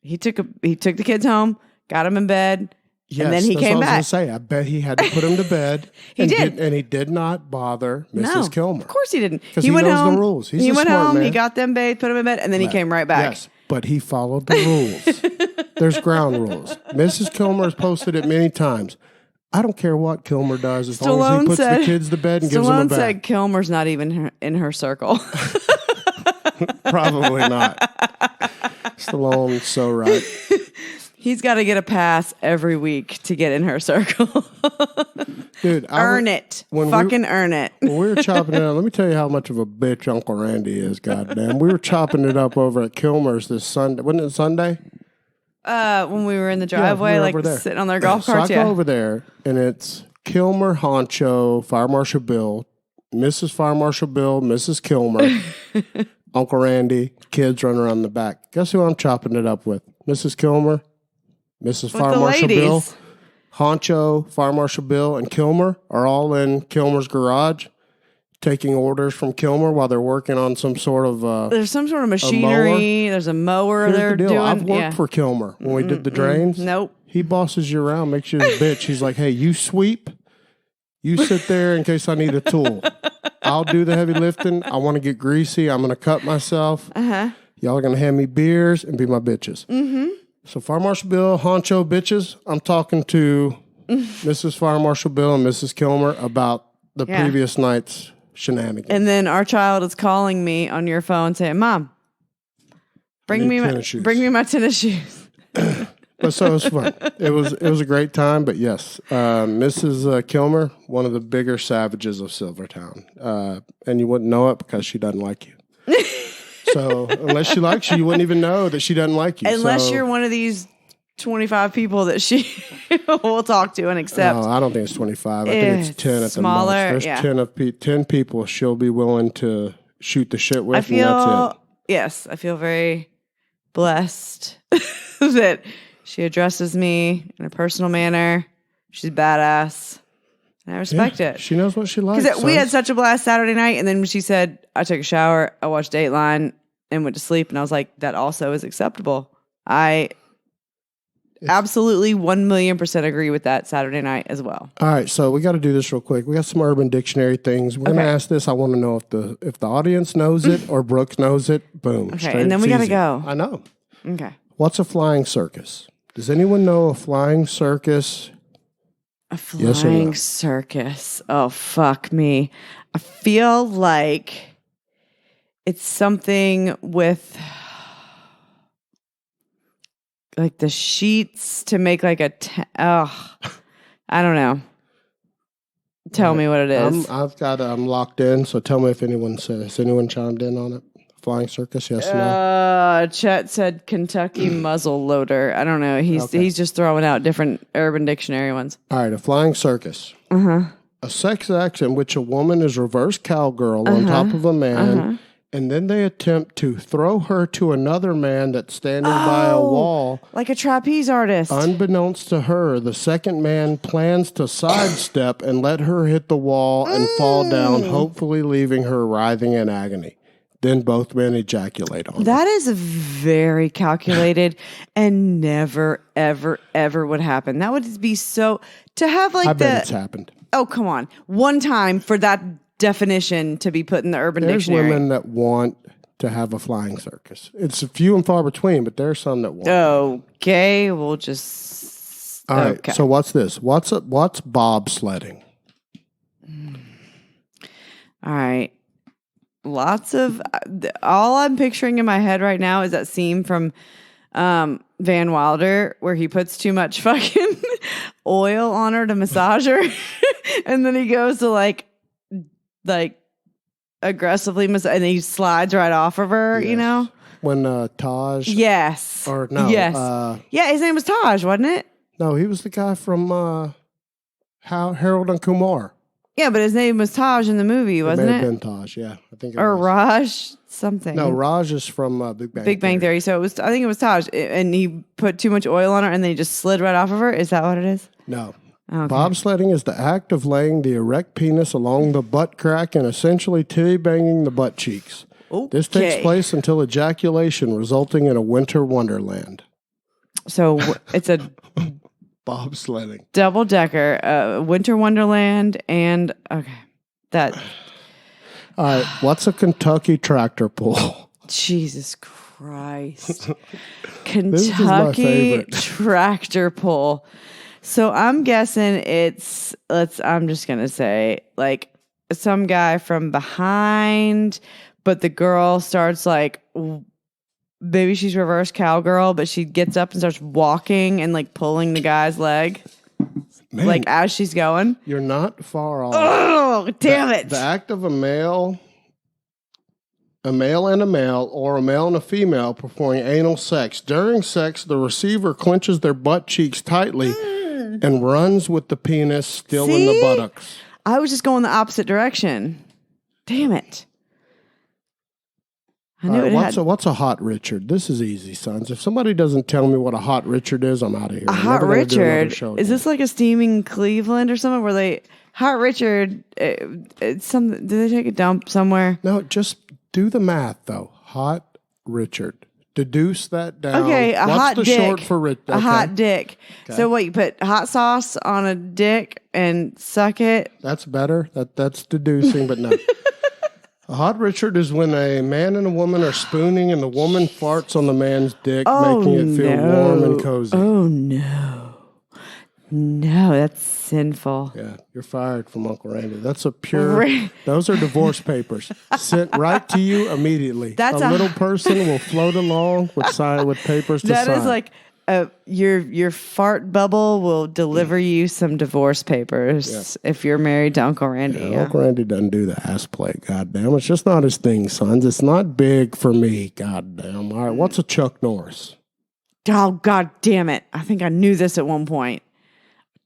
He took the kids home, got them in bed, and then he came back. I was going to say, I bet he had to put them to bed. He did. And he did not bother Mrs. Kilmer. Of course he didn't. Because he went knows home, the rules. He's he a went smart home, man. he got them bathed, put them in bed, and then he came right back. Yes, but he followed the rules. There's ground rules. Mrs. Kilmer has posted it many times. I don't care what Kilmer does as long as he puts the kids to bed and gives them a bath. Stallone said Kilmer's not even in her circle. Probably not. Stallone's so right. He's got to get a pass every week to get in her circle. Dude, earn it. Earn it. When we were chopping it up, let me tell you how much of a bitch Uncle Randy is, goddamn. We were chopping it up over at Kilmer's this Sunday. Wasn't it Sunday? When we were in the driveway, sitting on their golf carts. So I go over there, and it's Kilmer, Honcho, Fire Marshal Bill, Mrs. Fire Marshal Bill, Mrs. Kilmer, Uncle Randy, kids running around the back. Guess who I'm chopping it up with? Mrs. Kilmer, Mrs. Fire Marshal Bill, Honcho, Fire Marshal Bill, and Kilmer are all in Kilmer's garage, taking orders from Kilmer while they're working on some sort of there's some sort of machinery. There's a mower. Here's they're the deal. doing. I've worked for Kilmer when we did the drains. Nope. He bosses you around, makes you his bitch. He's like, hey, you sweep, You sit there in case I need a tool. I'll do the heavy lifting. I want to get greasy. I'm going to cut myself. Y'all are going to hand me beers and be my bitches. So Fire Marshal Bill, honcho bitches, I'm talking to Mrs. Fire Marshal Bill and Mrs. Kilmer about the previous night's shenanigans. And then our child is calling me on your phone saying, Mom, bring me my tennis shoes. But so it was fun. It was a great time. But yes, Mrs. Kilmer, one of the bigger savages of Silvertown, and you wouldn't know it because she doesn't like you. So unless she likes you, you wouldn't even know that she doesn't like you. Unless you're one of these 25 people that she will talk to and accept. No, I don't think it's 25. I think it's 10 at smaller, the most. There's 10 people she'll be willing to shoot the shit with, and that's it. Yes, I feel very blessed that she addresses me in a personal manner. She's badass. And I respect it. She knows what she likes. Because we had such a blast Saturday night, and then when she said, I took a shower, I watched Dateline, and went to sleep, and I was like, that also is acceptable. I absolutely 1,000,000% agree with that Saturday night as well. All right, so we got to do this real quick. We got some Urban Dictionary things. We're going to ask this. I want to know if the audience knows it or Brooke knows it. Boom. Okay, and then we got to go. I know. Okay. What's a flying circus? Does anyone know a flying circus? A flying circus. Oh, fuck me. I feel like it's something with like the sheets to make like I don't know. Tell me what it is. I'm locked in, so tell me if anyone says. Has anyone chimed in on it? Flying circus, yes or no? Chet said Kentucky muzzle loader. I don't know. He's just throwing out different Urban Dictionary ones. All right, a flying circus. A sex act in which a woman is reverse cowgirl on top of a man, and then they attempt to throw her to another man that's standing by a wall. Like a trapeze artist. Unbeknownst to her, the second man plans to sidestep and let her hit the wall and fall down, hopefully leaving her writhing in agony. Then both men ejaculate on her. That is very calculated and never, ever, ever would happen. That would be so... To have like I bet it's happened. Oh, come on. One time for that definition to be put in the Urban Dictionary. There's women that want to have a flying circus. It's few and far between, but there's some that want. Okay, we'll just... All right, so what's this? What's bobsledding? All right. Lots of... all I'm picturing in my head right now is that scene from Van Wilder where he puts too much fucking oil on her to massage her. And then he goes to like aggressively massage, and he slides right off of her, you know? When Taj... Yes. Or no. Yes. Yeah, his name was Taj, wasn't it? No, he was the guy from Harold and Kumar. Yeah, but his name was Taj in the movie, wasn't it? May have been Taj, yeah. I think it or was. Raj something. No, Raj is from Big Bang Theory. So I think it was Taj, and he put too much oil on her, and then he just slid right off of her. Is that what it is? No. Okay. Bobsledding is the act of laying the erect penis along the butt crack and essentially titty-banging the butt cheeks. Okay. This takes place until ejaculation, resulting in a winter wonderland. So it's a... Bobsledding. Double-decker, winter wonderland, and... Okay. That... All right, what's a Kentucky tractor pull? Jesus Christ. Kentucky tractor pull. So I'm guessing I'm just going to say, like, some guy from behind, but the girl starts, like, maybe she's reverse cowgirl, but she gets up and starts walking and, like, pulling the guy's leg. Man, like, as she's going. You're not far off. Oh, damn it. The act of a male and a male, or a male and a female performing anal sex. During sex, the receiver clenches their butt cheeks tightly and runs with the penis still in the buttocks. I was just going the opposite direction. Damn it. I knew what's a hot Richard? This is easy, sons. If somebody doesn't tell me what a hot Richard is, I'm out of here. A hot Richard? Is this like a steaming Cleveland or something where they... Hot Richard, it's some... Do they take a dump somewhere? No, just do the math, though. Hot Richard. Deduce that down. Okay, a What's hot the dick. short for rich? A hot dick. Okay. So what, you put hot sauce on a dick and suck it? That's better. That's deducing, but no. A hot Richard is when a man and a woman are spooning and the woman farts on the man's dick, making it feel warm and cozy. Oh, no. No, that's sinful. Yeah, you're fired from Uncle Randy. That's a pure, those are divorce papers sent right to you immediately. That's a little person will float along with papers to sign. That is like your fart bubble will deliver you some divorce papers if you're married to Uncle Randy. Yeah, Uncle Randy doesn't do the ass play, goddamn. It's just not his thing, sons. It's not big for me, goddamn. All right, what's a Chuck Norris? Oh, god damn it. I think I knew this at one point.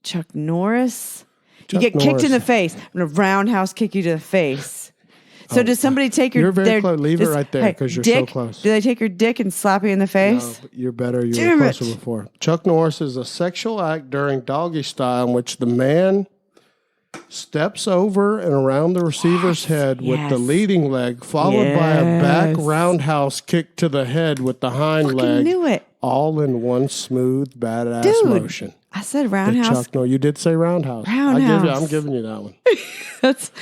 Chuck Norris? You get kicked in the face. I'm going to roundhouse kick you to the face. So does somebody take your... You're very close. Leave it right there because you're so close. Do they take your dick and slap you in the face? No, but you're better. You were closer before. Chuck Norris is a sexual act during doggy style in which the man steps over and around the receiver's head with the leading leg, followed by a back roundhouse kick to the head with the hind leg. Knew it. All in one smooth, badass motion. I said roundhouse. No, you did say roundhouse. I'm giving you that one. That's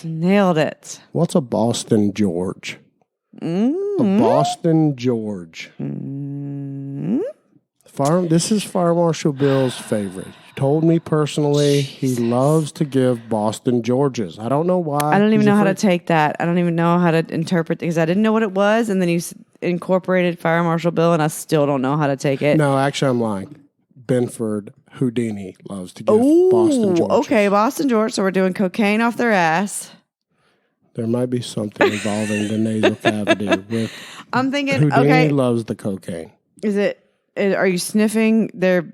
nailed it. What's a Boston George? A Boston George. This is Fire Marshal Bill's favorite. He told me personally he loves to give Boston Georges. I don't know why. I don't even know how to take that. I don't even know how to interpret things. I didn't know what it was, and then you incorporated Fire Marshal Bill, and I still don't know how to take it. No, actually, I'm lying. Benford Houdini loves to give Boston Georges. Okay, Boston George. So we're doing cocaine off their ass. There might be something involving the nasal cavity with. I'm thinking. Houdini loves the cocaine. Are you sniffing their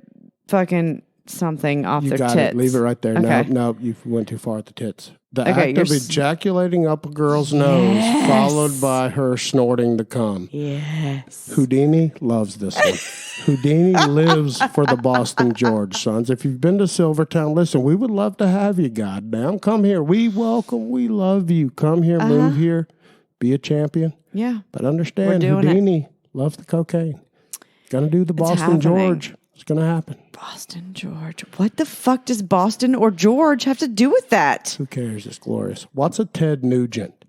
fucking something off their tits? You got it. Leave it right there. Okay. No, you went too far at the tits. The act of ejaculating up a girl's nose, followed by her snorting the cum. Yes. Houdini loves this one. Houdini lives for the Boston George, sons. If you've been to Silvertown, listen, we would love to have you, goddamn. Come here. We welcome. We love you. Come here, move here. Be a champion. Yeah. But understand, Houdini loves the cocaine. Gonna do the Boston George. It's going to happen. Boston George. What the fuck does Boston or George have to do with that? Who cares? It's glorious. What's a Ted Nugent?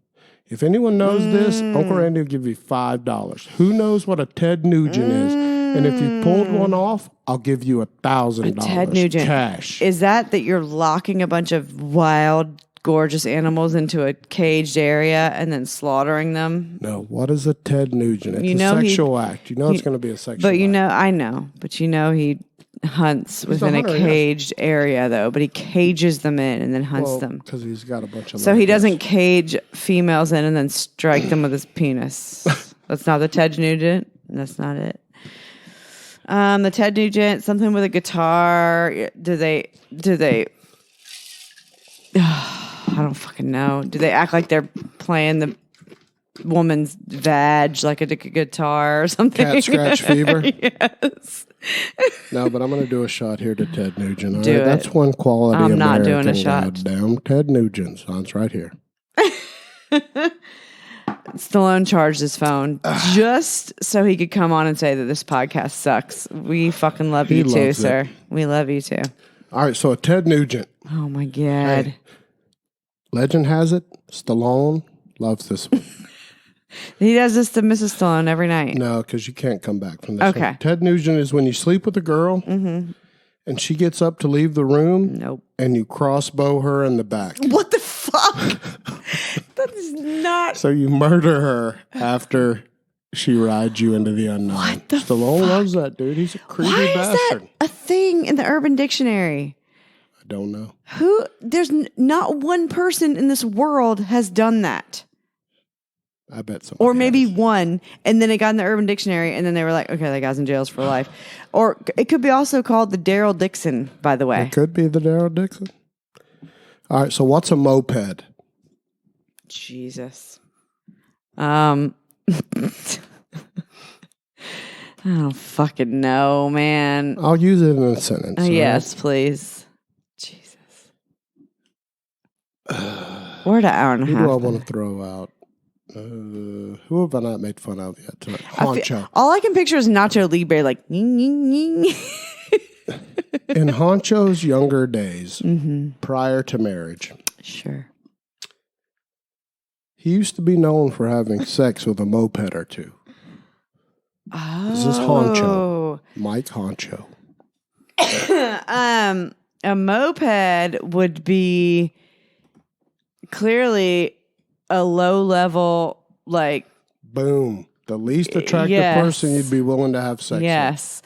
If anyone knows this, Uncle Randy will give you $5. Who knows what a Ted Nugent is? And if you pulled one off, I'll give you $1,000. Ted Nugent. Cash. Is that you're locking a bunch of wild, gorgeous animals into a caged area and then slaughtering them? No. What is a Ted Nugent? It's a sexual act. You know it's going to be a sexual act. But I know. But he hunts within a caged area, though. But he cages them in and then hunts them. Because he's got a bunch of... So he doesn't cage females in and then strike them with his penis. That's not the Ted Nugent. That's not it. The Ted Nugent, something with a guitar. Do they... I don't fucking know. Do they act like they're playing the woman's vag like a guitar or something? Cat scratch fever? Yes. No, but I'm going to do a shot here to Ted Nugent. Do it. That's one quality I'm American. not doing a shot. Goddamn. Ted Nugent, son's right here. Stallone charged his phone just so he could come on and say that this podcast sucks. We fucking love you too, sir. We love you too. All right, so a Ted Nugent. Oh my God. Hey, legend has it, Stallone loves this one. He does this to Mrs. Stallone every night. No, because you can't come back from this. Okay. One. Ted Nugent is when you sleep with a girl and she gets up to leave the room. Nope. And you crossbow her in the back. What the fuck? That is not. So you murder her after she rides you into the unknown. What the Stallone fuck? loves that, dude. He's a creepy bastard. Why is that a thing in the Urban Dictionary? I don't know. There's not one person in this world has done that. I bet somebody Or maybe has. one, and then it got in the Urban Dictionary, and then they were like, okay, that guy's in jails for life. Or it could be also called the Daryl Dixon, by the way. It could be the Daryl Dixon. All right, so what's a moped? Jesus. I don't fucking know, man. I'll use it in a sentence. Yes, please. Jesus. We're at an hour and a half. Who do I want to throw out? Who have I not made fun of yet tonight? Honcho. All I can picture is Nacho Libre, like, ying, ying, ying. In Honcho's younger days, prior to marriage, Sure. he used to be known for having sex with a moped or two. Oh. This is Honcho. Mike Honcho. A moped would be clearly a low level, like, Boom. The least attractive yes. person you'd be willing to have sex yes.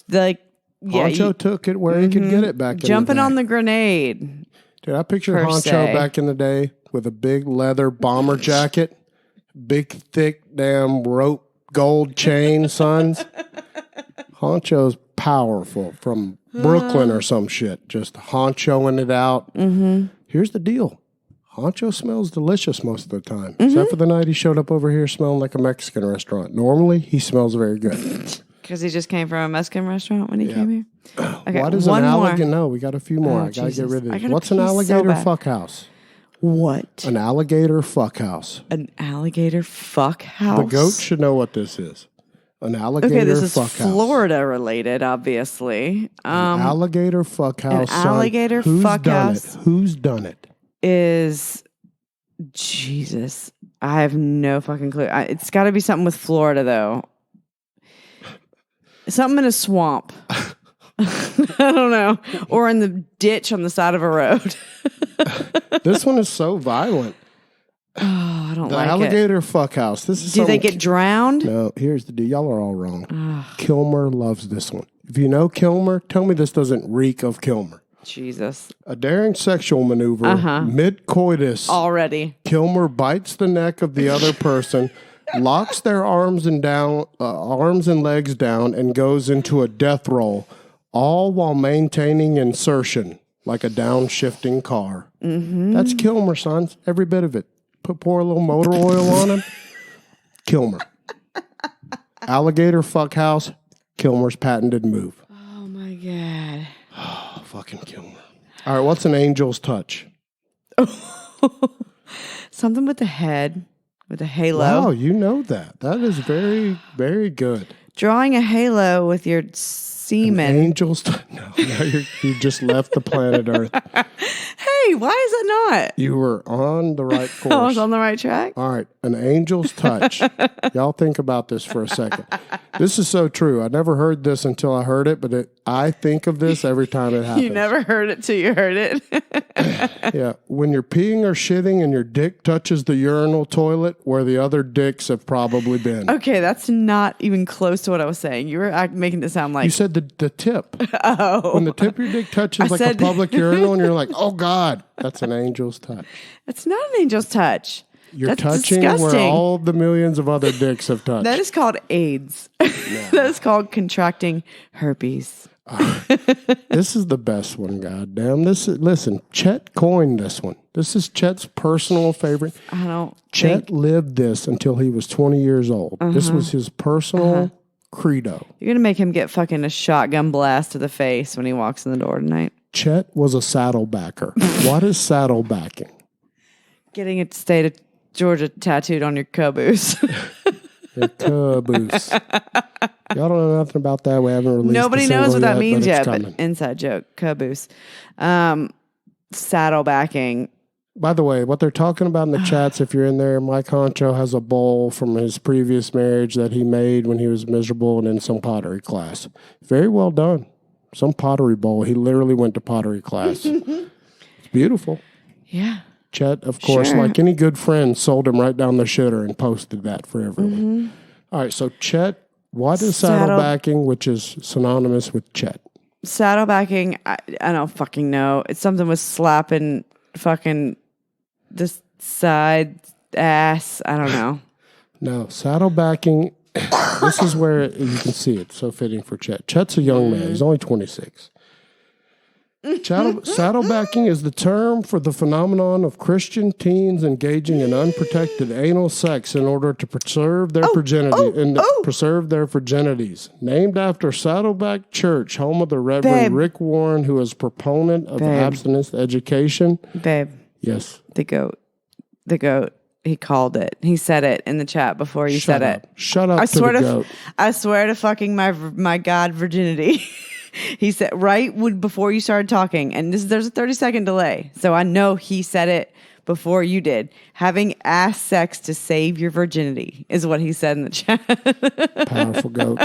Like, with. yeah. Honcho took it where he could get it back in Jumping the day. on the grenade. Dude, I picture per Honcho se. back in the day with a big leather bomber jacket, big, thick, damn rope gold chain, sons. Honcho's powerful from Brooklyn or some shit. Just honchoing it out. Here's the deal. Honcho smells delicious most of the time, except for the night he showed up over here smelling like a Mexican restaurant. Normally, he smells very good. Because he just came from a Mexican restaurant when he came here. Okay, What is one an more. alligator? No, we got a few more. Oh, I got to get Jesus. rid of I these. gotta What's an pee so alligator bad. fuck house? What? An alligator fuck house. An alligator fuck house? The goat should know what this is. An alligator Okay, this is fuck house. Florida related, obviously. Alligator fuck house. An alligator son. Who's fuck done house. It? Who's done it? Is Jesus. I have no fucking clue. It's got to be something with Florida, though. Something in a swamp. I don't know. Or in the ditch on the side of a road. This one is so violent. Oh, I don't The like alligator fuck house. This is it. Do they something- get drowned? No, here's the deal. Y'all are all wrong. Kilmer loves this one. If you know Kilmer, tell me this doesn't reek of Kilmer. Jesus. A daring sexual maneuver, mid-coitus. Already. Kilmer bites the neck of the other person, locks their arms and legs down, and goes into a death roll, all while maintaining insertion like a downshifting car. That's Kilmer, sons. Every bit of it. Pour a little motor oil on him. Kilmer. Alligator fuck house. Kilmer's patented move. Oh, my God. Oh, fucking Kilmer. All right, what's an angel's touch? Something with the head, with a halo. Wow, you know that. That is very, very good. Drawing a halo with your semen. Angel's touch. No, you just left the planet Earth. Hey, why is it not? You were on the right course. I was on the right track. All right, an angel's touch. Y'all think about this for a second. This is so true. I never heard this until I heard it, but I think of this every time it happens. You never heard it till you heard it. Yeah, when you're peeing or shitting and your dick touches the urinal toilet where the other dicks have probably been. Okay, that's not even close to what I was saying. You were making it sound like... You said the tip. Oh. When the tip of your dick touches a public urinal and you're like, oh God, that's an angel's touch. That's not an angel's touch. You're That's touching disgusting. where all the millions of other dicks have touched. That is called AIDS. That is called contracting herpes. This is the best one, goddamn. Listen, Chet coined this one. This is Chet's personal favorite. I don't Chet lived this until he was 20 years old. This was his personal credo. You're going to make him get fucking a shotgun blast to the face when he walks in the door tonight. Chet was a saddlebacker. What is saddlebacking? Getting a state of Georgia tattooed on your caboose. Your caboose. Y'all don't know nothing about that. We haven't released Nobody the knows single what that yet, means but yet, it's but coming. inside joke, caboose. Saddlebacking. By the way, what they're talking about in the chats, if you're in there, Mike Honcho has a bowl from his previous marriage that he made when he was miserable and in some pottery class. Very well done. Some pottery bowl. He literally went to pottery class. It's beautiful. Yeah. Chet, of course, Sure. like any good friend, sold him right down the shitter and posted that for everyone. All right, so Chet, what is saddlebacking, which is synonymous with Chet? Saddlebacking, I don't fucking know. It's something with slapping fucking this side ass. I don't know. No, saddlebacking, this is where you can see it. So fitting for Chet. Chet's a young man. He's only 26. Saddlebacking is the term for the phenomenon of Christian teens engaging in unprotected anal sex in order to preserve their preserve their virginities. Named after Saddleback Church, home of the Reverend Rick Warren, who is proponent of abstinence education. Babe. Yes. The goat. He called it. He said it in the chat before you said it. Shut up. I swear to fucking my God virginity. He said before you started talking, and there's a 30-second delay, so I know he said it before you did. Having ass sex to save your virginity is what he said in the chat. Powerful goat.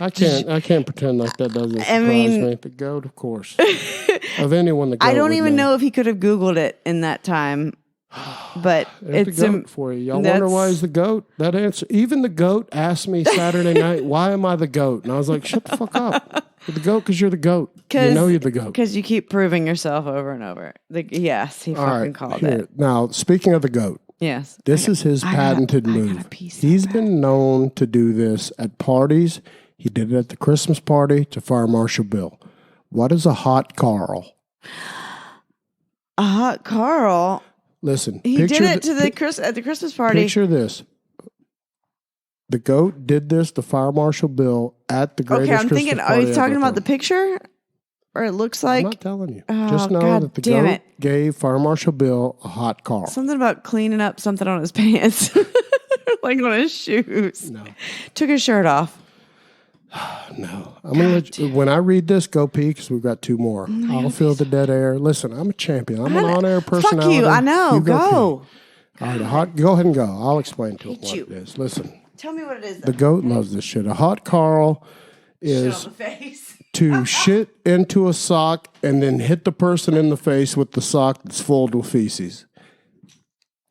I can't pretend like that doesn't surprise me. The goat, of course. Of anyone, the goat. I don't even know if he could have Googled it in that time. But it's the goat for you. Y'all wonder why he's the goat? That answer. Even the goat asked me Saturday night, "Why am I the goat?" And I was like, "Shut the fuck up. You're the goat because you're the goat. You know you're the goat because you keep proving yourself over and over." Yes, he fucking called it. Now, speaking of the goat, yes, this is his patented move. He's been known to do this at parties. He did it at the Christmas party to Fire Marshal Bill. What is a hot Carl? A hot Carl. Listen, he did it at the Christmas party. Picture this. The goat did this to Fire Marshal Bill at the greatest Christmas party. Okay, I'm thinking, are you talking about the picture? Or it looks like... I'm not telling you. Just know that the goat gave Fire Marshal Bill a hot Carl. Something about cleaning up something on his pants. Like on his shoes. No. Took his shirt off. No. I'm going to let you... When I read this, go pee because we've got two more. I'll fill the dead air. Listen, I'm a champion. I'm an on-air personality. Fuck you. I know. Go. All right, go ahead and go. I'll explain to him what it is. Listen. Tell me what it is. The goat loves this shit. A hot Carl is to shit into a sock and then hit the person in the face with the sock that's filled with feces.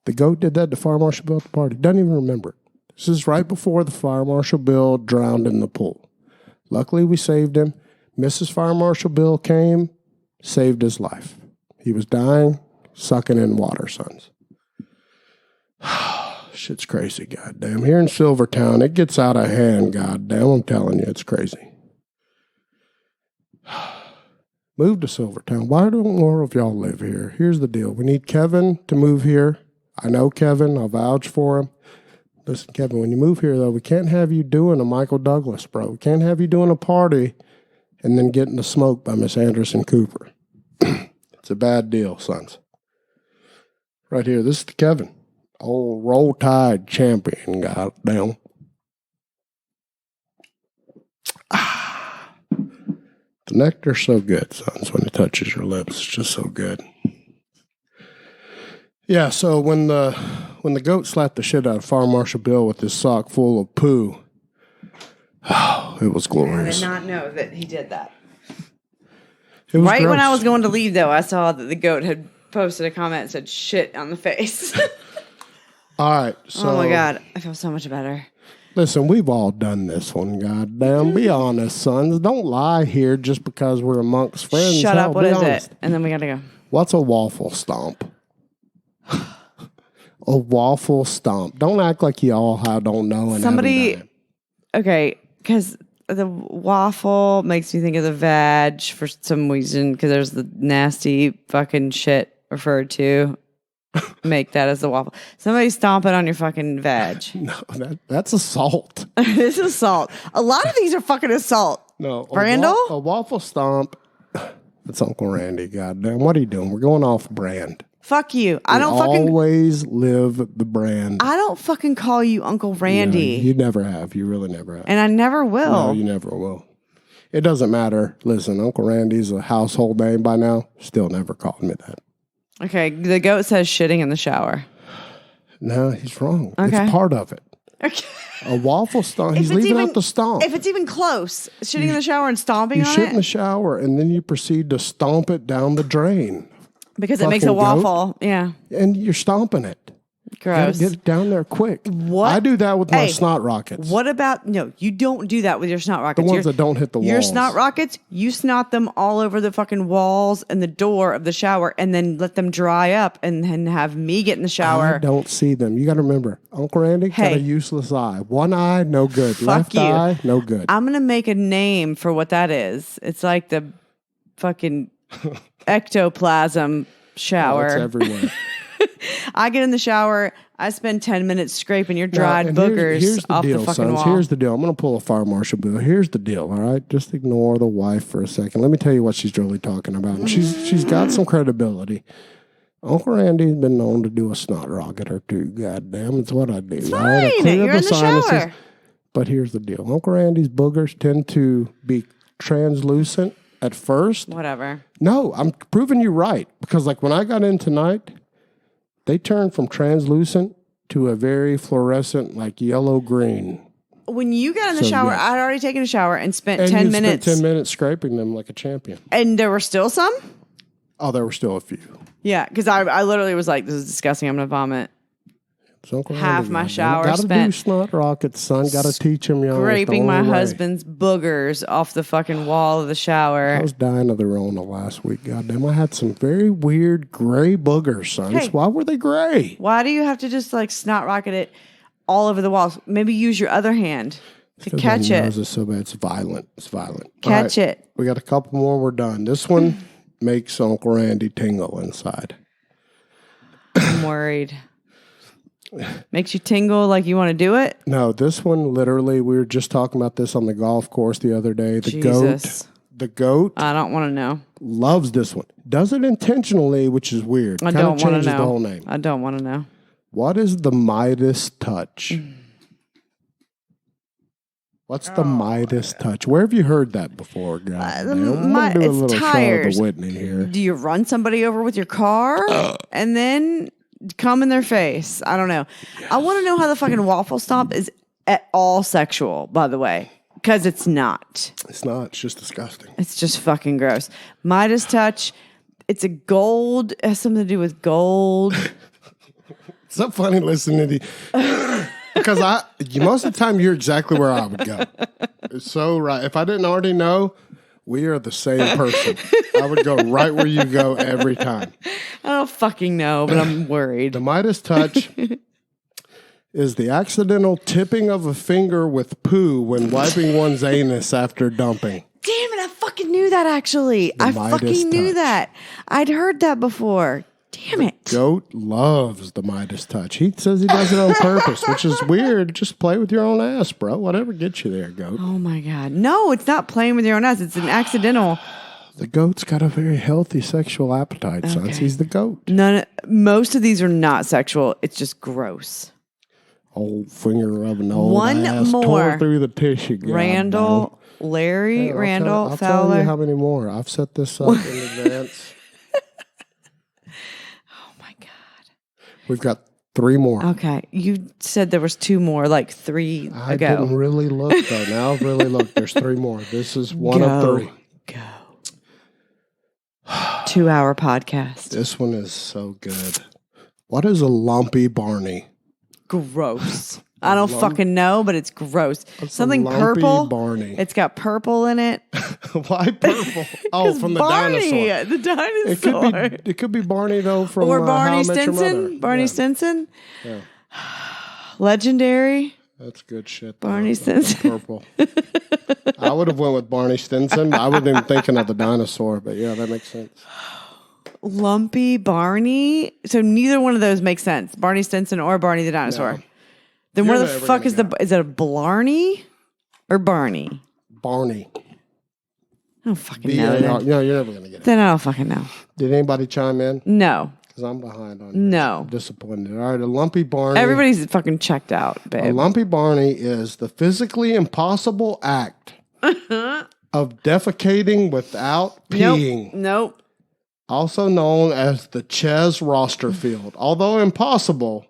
The goat did that to Fire Marshal Bill at the party. Doesn't even remember it. This is right before the Fire Marshal Bill drowned in the pool. Luckily, we saved him. Mrs. Fire Marshal Bill came, saved his life. He was dying, sucking in water, sons. Shit's crazy, goddamn. Here in Silvertown, it gets out of hand, goddamn. I'm telling you, it's crazy. Move to Silvertown. Why don't more of y'all live here? Here's the deal. We need Kevin to move here. I know Kevin. I'll vouch for him. Listen, Kevin, when you move here, though, we can't have you doing a Michael Douglas, bro. We can't have you doing a party and then getting the smoke by Miss Anderson Cooper. It's a bad deal, sons. Right here, this is Kevin. Old Roll Tide champion, goddamn. The nectar's so good, sons, when it touches your lips. It's just so good. Yeah, so when the goat slapped the shit out of Fire Marshal Bill with his sock full of poo, it was glorious. I did not know that he did that. It was right gross. When I was going to leave, though, I saw that the goat had posted a comment that said shit on the face. All right. So, oh, my God. I feel so much better. Listen, we've all done this one, goddamn. Be honest, sons. Don't lie here just because we're amongst friends. Shut up. What is it? And then we got to go. What's a waffle stomp? A waffle stomp. Don't act like you all don't know. And somebody, okay, because the waffle makes me think of the vag for some reason, because there's the nasty fucking shit referred to. Make that as the waffle. Somebody stomp it on your fucking vag. No, that's assault. It's assault. A lot of these are fucking assault. No, Randal? A waffle stomp. That's Uncle Randy. Goddamn, what are you doing? We're going off brand. Fuck you. I don't always live the brand. I don't fucking call you Uncle Randy. No, you never have. You really never have. And I never will. No, you never will. It doesn't matter. Listen, Uncle Randy's a household name by now. Still never called me that. Okay, the goat says shitting in the shower. No, he's wrong. Okay. It's part of it. Okay. A waffle stomp. He's leaving out the stomp. If it's even close, shitting in the shower and stomping on it. You shit in the shower and then you proceed to stomp it down the drain. Because it makes a waffle. Yeah. And you're stomping it. Gross. Get it down there quick. What? I do that with my snot rockets. What about, no, you don't do that with your snot rockets. The ones that don't hit the walls. Your snot rockets, you snot them all over the fucking walls and the door of the shower and then let them dry up and then have me get in the shower. I don't see them. You got to remember, Uncle Randy got a useless eye. One eye, no good. Left eye, no good. I'm going to make a name for what that is. It's like the fucking ectoplasm shower. It's everywhere. I get in the shower. I spend 10 minutes scraping your dried boogers off the fucking wall. Here's the deal. I'm going to pull a Fire Marshal Bill. Here's the deal, all right? Just ignore the wife for a second. Let me tell you what she's really talking about. And she's got some credibility. Uncle Randy's been known to do a snot rocket or two. God damn, it's what I do. It's All right, I fine. clear up You're in the sinuses. shower. But here's the deal. Uncle Randy's boogers tend to be translucent at first. Whatever. No, I'm proving you right. Because like when I got in tonight, they turned from translucent to a very fluorescent, like yellow-green. When you got in the shower, yes. I'd already taken a shower and spent And 10 you minutes. spent 10 minutes scraping them like a champion. And there were still some? Oh, there were still a few. Yeah, because I literally was like, this is disgusting. I'm going to vomit. Half my shower Gotta spent do snot rockets, son. Gotta teach him, young. scraping my husband's boogers off the fucking wall of the shower. I was dying of the Rona last week. Goddamn, I had some very weird gray boogers, son. Hey. Why were they gray? Why do you have to just like snot rocket it all over the walls? Maybe use your other hand to catch My it. nose is so bad. It's violent. It's violent. Catch it. We got a couple more. We're done. This one makes Uncle Randy tingle inside. I'm worried. Makes you tingle like you want to do it? No, this one literally, we were just talking about this on the golf course the other day. Jesus. The goat I don't want to know. loves this one. Does it intentionally, which is weird. I Kinda don't want to changes know. the whole name. I don't want to know. What is the Midas touch? What's the Midas touch? Where have you heard that before, guys? I'm gonna do a it's little tires. show of the Whitney here. Do you run somebody over with your car and then come in their face? I don't know. I want to know how the fucking waffle stomp is at all sexual, by the way, because it's not. It's not. It's just disgusting. It's just fucking gross. Midas touch. It's a gold. It has something to do with gold. It's so funny listening to you. Because most of the time you're exactly where I would go. It's so right. If I didn't already know, we are the same person. I would go right where you go every time. I don't fucking know, but I'm worried. The Midas touch is the accidental tipping of a finger with poo when wiping one's anus after dumping. Damn it, I fucking knew that actually. I Midas fucking knew touch. that. I'd heard that before. Damn it. Goat loves the Midas touch. He says he does it on purpose, which is weird. Just play with your own ass, bro. Whatever gets you there, goat. Oh my God. No, it's not playing with your own ass. It's an accidental. The goat's got a very healthy sexual appetite, son. Okay. He's the goat. Most of these are not sexual. It's just gross. Old finger rubbing old One ass more. tore through the tissue. Randal, Larry, Randal, I'll Fowler. tell you how many more. I've set this up in advance. Oh my God. We've got 3 more. Okay. You said there was 2 more, like 3 I ago. didn't really look, though. Now I've really looked. There's 3 more. This is one of 3. Go. 2-hour podcast. This one is so good. What is a lumpy Barney? Gross. I don't fucking know, but it's gross. What's a Something lumpy purple. Barney? It's got purple in it. Why purple? Oh, from the Barney, dinosaur. the dinosaur. It could be Barney though from Or How I Barney Met Your Stinson. Mother. Barney Yeah, Stinson. yeah. Legendary. That's good shit. though. Barney That's Stinson. Purple. I would have went with Barney Stinson. I wasn't even thinking of the dinosaur, but yeah, that makes sense. Lumpy Barney. So neither one of those makes sense. Barney Stinson or Barney the dinosaur. No. Then You're where the never fuck gonna is is it a Blarney or Barney? Barney. I don't fucking know. B-A-R. Then. No, you're never going to get it. Then I don't fucking know. Did anybody chime in? No. Because I'm behind on this. No. I'm disappointed. All right, a lumpy Barney. Everybody's fucking checked out, A babe. lumpy Barney is the physically impossible act of defecating without peeing. Nope. Also known as the Ches Rosterfield. Although impossible,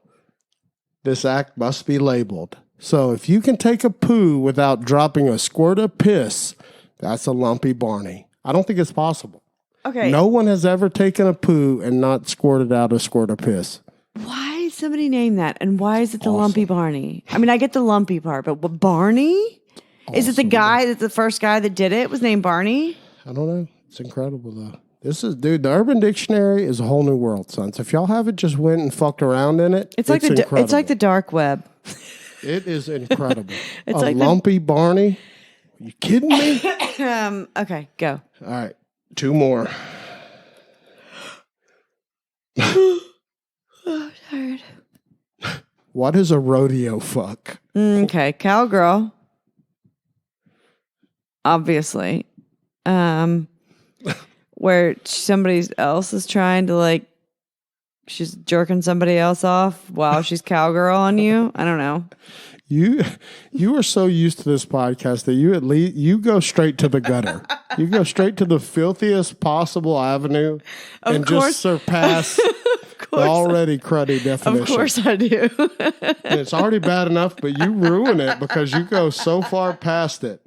this act must be labeled. So if you can take a poo without dropping a squirt of piss, that's a lumpy Barney. I don't think it's possible. Okay. No one has ever taken a poo and not squirted out a squirt of piss. Why did somebody name that? And why is it the Lumpy Barney? I mean, I get the lumpy part, but what, Barney? Is it the guy that's the first guy that did it was named Barney? I don't know. It's incredible though. The Urban Dictionary is a whole new world, son. So if y'all haven't just went and fucked around in it, It's like incredible. it's like the dark web. It is incredible. It's a like lumpy Barney. Are you kidding me? Okay, go. All right, 2 more. Oh, tired. What is a rodeo fuck? Okay, cowgirl. Obviously. Where somebody else is trying to like she's jerking somebody else off while she's cowgirl on you. I don't know. You are so used to this podcast that you go straight to the gutter. You go straight to the filthiest possible avenue and just surpass the already cruddy definition. Of course I do. And it's already bad enough, but you ruin it because you go so far past it.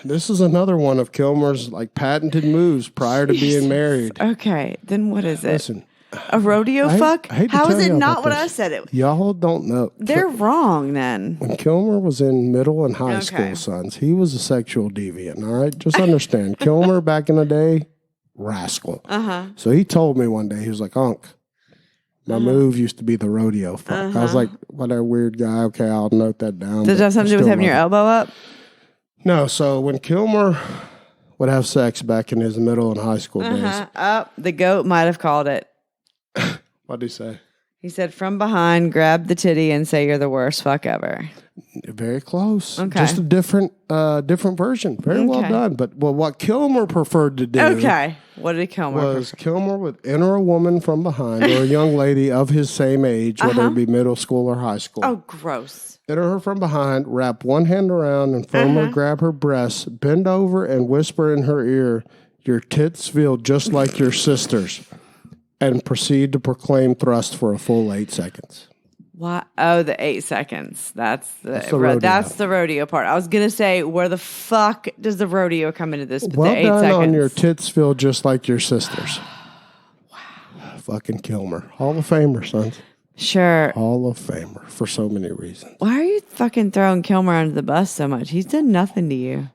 This is another one of Kilmer's like patented moves prior to being married. Okay, then what is it? Listen. A rodeo fuck? How is it not what I said it? Y'all don't know. They're wrong then. When Kilmer was in middle and high school, sons, he was a sexual deviant, all right? Just understand. Kilmer back in the day, rascal. So he told me one day, he was like, Unc, my move used to be the rodeo fuck. I was like, what a weird guy. Okay, I'll note that down. Does that have something to do with having your elbow up? No, so when Kilmer would have sex back in his middle and high school days. The goat might have called it. What'd he say? He said, from behind, grab the titty and say you're the worst fuck ever. Very close. Okay. Just a different version. Very well done. But what Kilmer preferred to do. Okay. What did Kilmer was Kilmer would enter a woman from behind or a young lady of his same age, whether it be middle school or high school. Oh, gross. Enter her from behind, wrap one hand around and firmly grab her breasts, bend over and whisper in her ear, your tits feel just like your sister's. And proceed to proclaim thrust for a full 8 seconds. What? Oh, the 8 seconds. That's the rodeo part. I was going to say, where the fuck does the rodeo come into this? But Well the 8 done seconds. on your tits feel just like your sister's. Wow. Fucking Kilmer. Hall of Famer, sons. Sure. Hall of Famer for so many reasons. Why are you fucking throwing Kilmer under the bus so much? He's done nothing to you.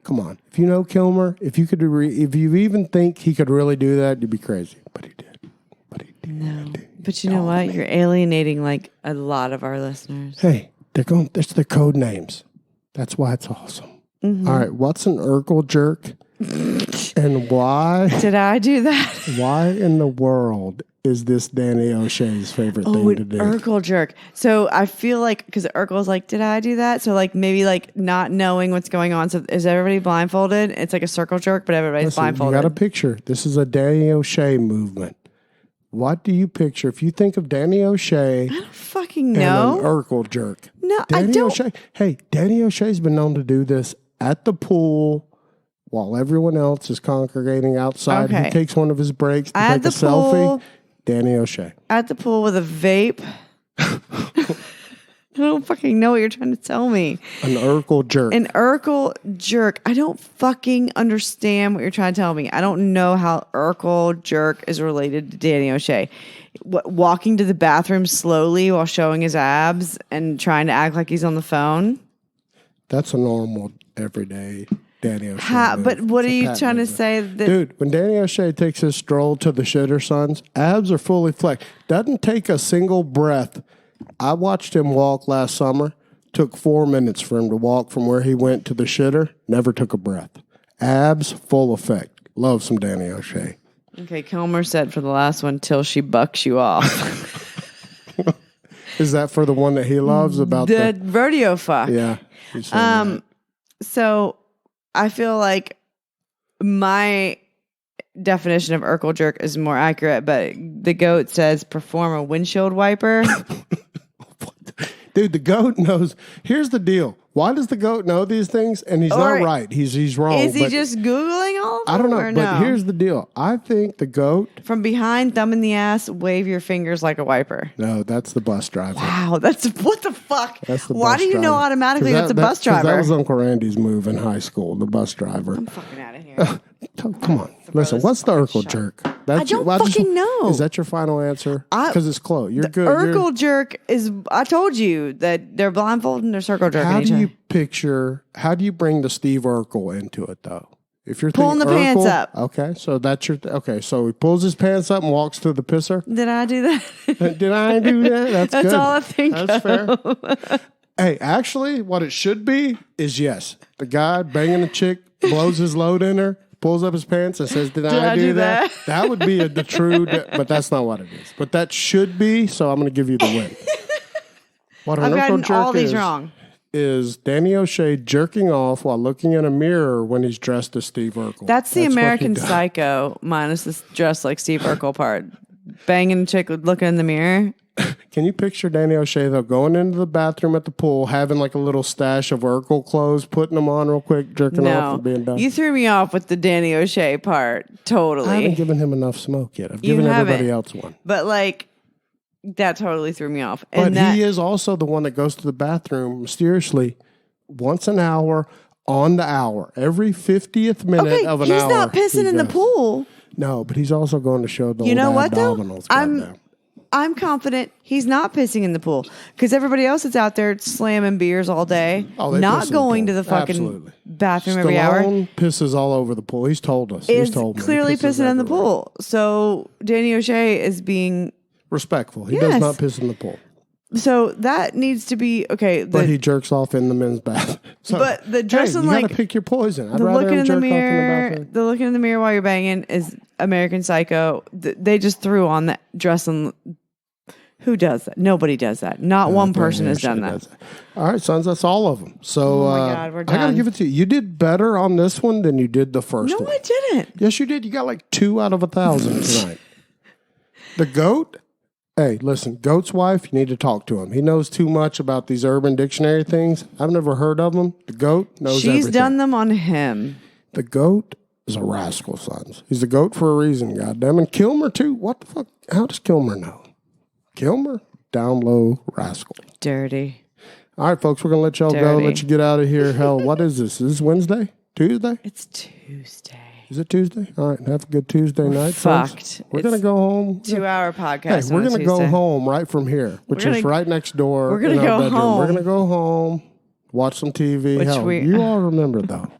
Come on. If you know Kilmer, if you even think he could really do that, you'd be crazy. But he did. No. But you know what? You're alienating like a lot of our listeners. Hey, it's their code names. That's why it's awesome. All right. What's an Urkel jerk? And why? Did I do that? Why in the world is this Danny O'Shea's favorite thing to do? Urkel jerk. So I feel like, because Urkel's like, did I do that? So like maybe like not knowing what's going on. So is everybody blindfolded? It's like a circle jerk, but everybody's blindfolded. You got a picture. This is a Danny O'Shea movement. What do you picture? If you think of Danny O'Shea, I don't fucking know. And an Urkel jerk. No, Danny I don't. O'Shea. Hey, Danny O'Shea's been known to do this at the pool while everyone else is congregating outside. Okay. He takes one of his breaks to take a selfie. Danny O'Shea. At the pool with a vape. I don't fucking know what you're trying to tell me. An Urkel jerk. An Urkel jerk. I don't fucking understand what you're trying to tell me. I don't know how Urkel jerk is related to Danny O'Shea. Walking to the bathroom slowly while showing his abs and trying to act like he's on the phone? That's a normal, everyday Danny O'Shea. But what are you trying to say? Dude, when Danny O'Shea takes his stroll to the shitter, sons, abs are fully flexed. Doesn't take a single breath. I watched him walk last summer. Took 4 minutes for him to walk from where he went to the shitter. Never took a breath. Abs, full effect. Love some Danny O'Shea. Okay, Kilmer said for the last one, till she bucks you off. Is that for the one that he loves about the rodeo fuck? Yeah. So I feel like my definition of Urkel jerk is more accurate, but the goat says perform a windshield wiper. Dude, the goat knows. Here's the deal. Why does the goat know these things? And he's not right. He's wrong. Is he just Googling all of them? I don't know. But here's the deal. I think the goat. From behind, thumb in the ass, wave your fingers like a wiper. No, that's the bus driver. Wow. That's what the fuck? That's the Why bus do you know driver. automatically that's a bus driver? That was Uncle Randy's move in high school, the bus driver. I'm fucking out of here. Come on. Listen, what's the Urkel jerk? I don't fucking know. Is that your final answer? Because it's close. You're good. Urkel jerk is, I told you that they're blindfolded and they're circle jerking How each do other. you picture, how do you bring the Steve Urkel into it, though? If you're pulling the pants up. Okay, so that's so he pulls his pants up and walks to the pisser. Did I do that? Did I do that? That's good. That's all I think. That's fair. Hey, actually, what it should be is yes. The guy banging a chick, blows his load in her, pulls up his pants and says, Did I do that? That would be the true, but that's not what it is. But that should be, so I'm going to give you the win. What I've gotten all these wrong. Is Danny O'Shea jerking off while looking in a mirror when he's dressed as Steve Urkel. That's the American Psycho minus this dressed like Steve Urkel part. banging a chick looking in the mirror. Can you picture Danny O'Shea, though, going into the bathroom at the pool, having like a little stash of Urkel clothes, putting them on real quick, jerking off and being done? You threw me off with the Danny O'Shea part. Totally. I haven't given him enough smoke yet. I've given everybody else one. But like, that totally threw me off. But he is also the one that goes to the bathroom mysteriously once an hour on the hour. Every 50th minute of an hour. He's not pissing in the pool. No, but he's also going to show the You know what, though? Abdominals. I'm confident he's not pissing in the pool because everybody else that's out there slamming beers all day, not going to the fucking bathroom every hour. Pisses all over the pool. He's told us. He's told me. Clearly pissing in the pool. So Danny O'Shea is being respectful. He does not piss in the pool. So that needs to be okay. But he jerks off in the men's bath. So, but the dressing you gotta pick your poison. I'd rather him jerk off in the bathroom. The looking in the mirror while you're banging is American Psycho. They just threw on that dressing. Who does that? Nobody does that. Not one person has done that. All right, sons, that's all of them. So oh my God, we're done. I gotta give it to you. You did better on this one than you did the first one. No, I didn't. Yes, you did. You got like 2 out of 1,000 tonight. The goat. Hey, listen, goat's wife, you need to talk to him. He knows too much about these urban dictionary things. I've never heard of them. The goat knows everything. She's done them on him. The goat is a rascal, sons. He's the goat for a reason, goddamn. And Kilmer, too. What the fuck? How does Kilmer know? Kilmer? Down low rascal. Dirty. All right, folks, we're going to let y'all go. Let you get out of here. Hell, what is this? Is this Wednesday? Tuesday? It's Tuesday. Is it Tuesday? All right, have a good Tuesday night. Fucked. We're going to go home. 2-hour podcast. Hey, we're going to go home right from here, which is right next door. We're going to go home. We're going to go home, watch some TV. Hell, you all remember, though,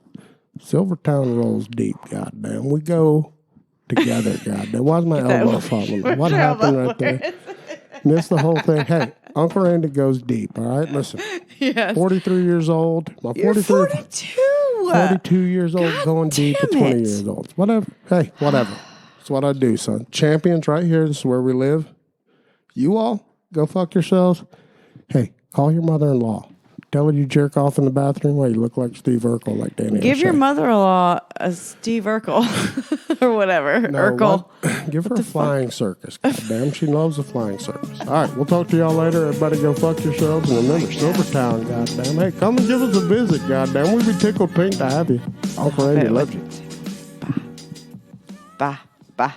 Silvertown rolls deep, goddamn. We go together, goddamn. Why's my elbow falling? What happened right there? Missed the whole thing. Hey, Uncle Randy goes deep, all right? Listen, yes. 43 years old. My 42 years old, God going deep at 20 years old. Whatever. Hey, whatever. That's what I do, son. Champions right here. This is where we live. You all, go fuck yourselves. Hey, call your mother-in-law. Tell her you jerk off in the bathroom while you look like Steve Urkel, like Danny Give O'Shea. your mother-in-law a Steve Urkel or whatever. No, Urkel. Give her a flying circus. Goddamn, she loves a flying circus. All right, we'll talk to y'all later. Everybody go fuck yourselves. And remember, Silvertown, goddamn. Hey, come and give us a visit, goddamn. We'd be tickled pink to have you. Uncle Randy loves you. Bye. Bye.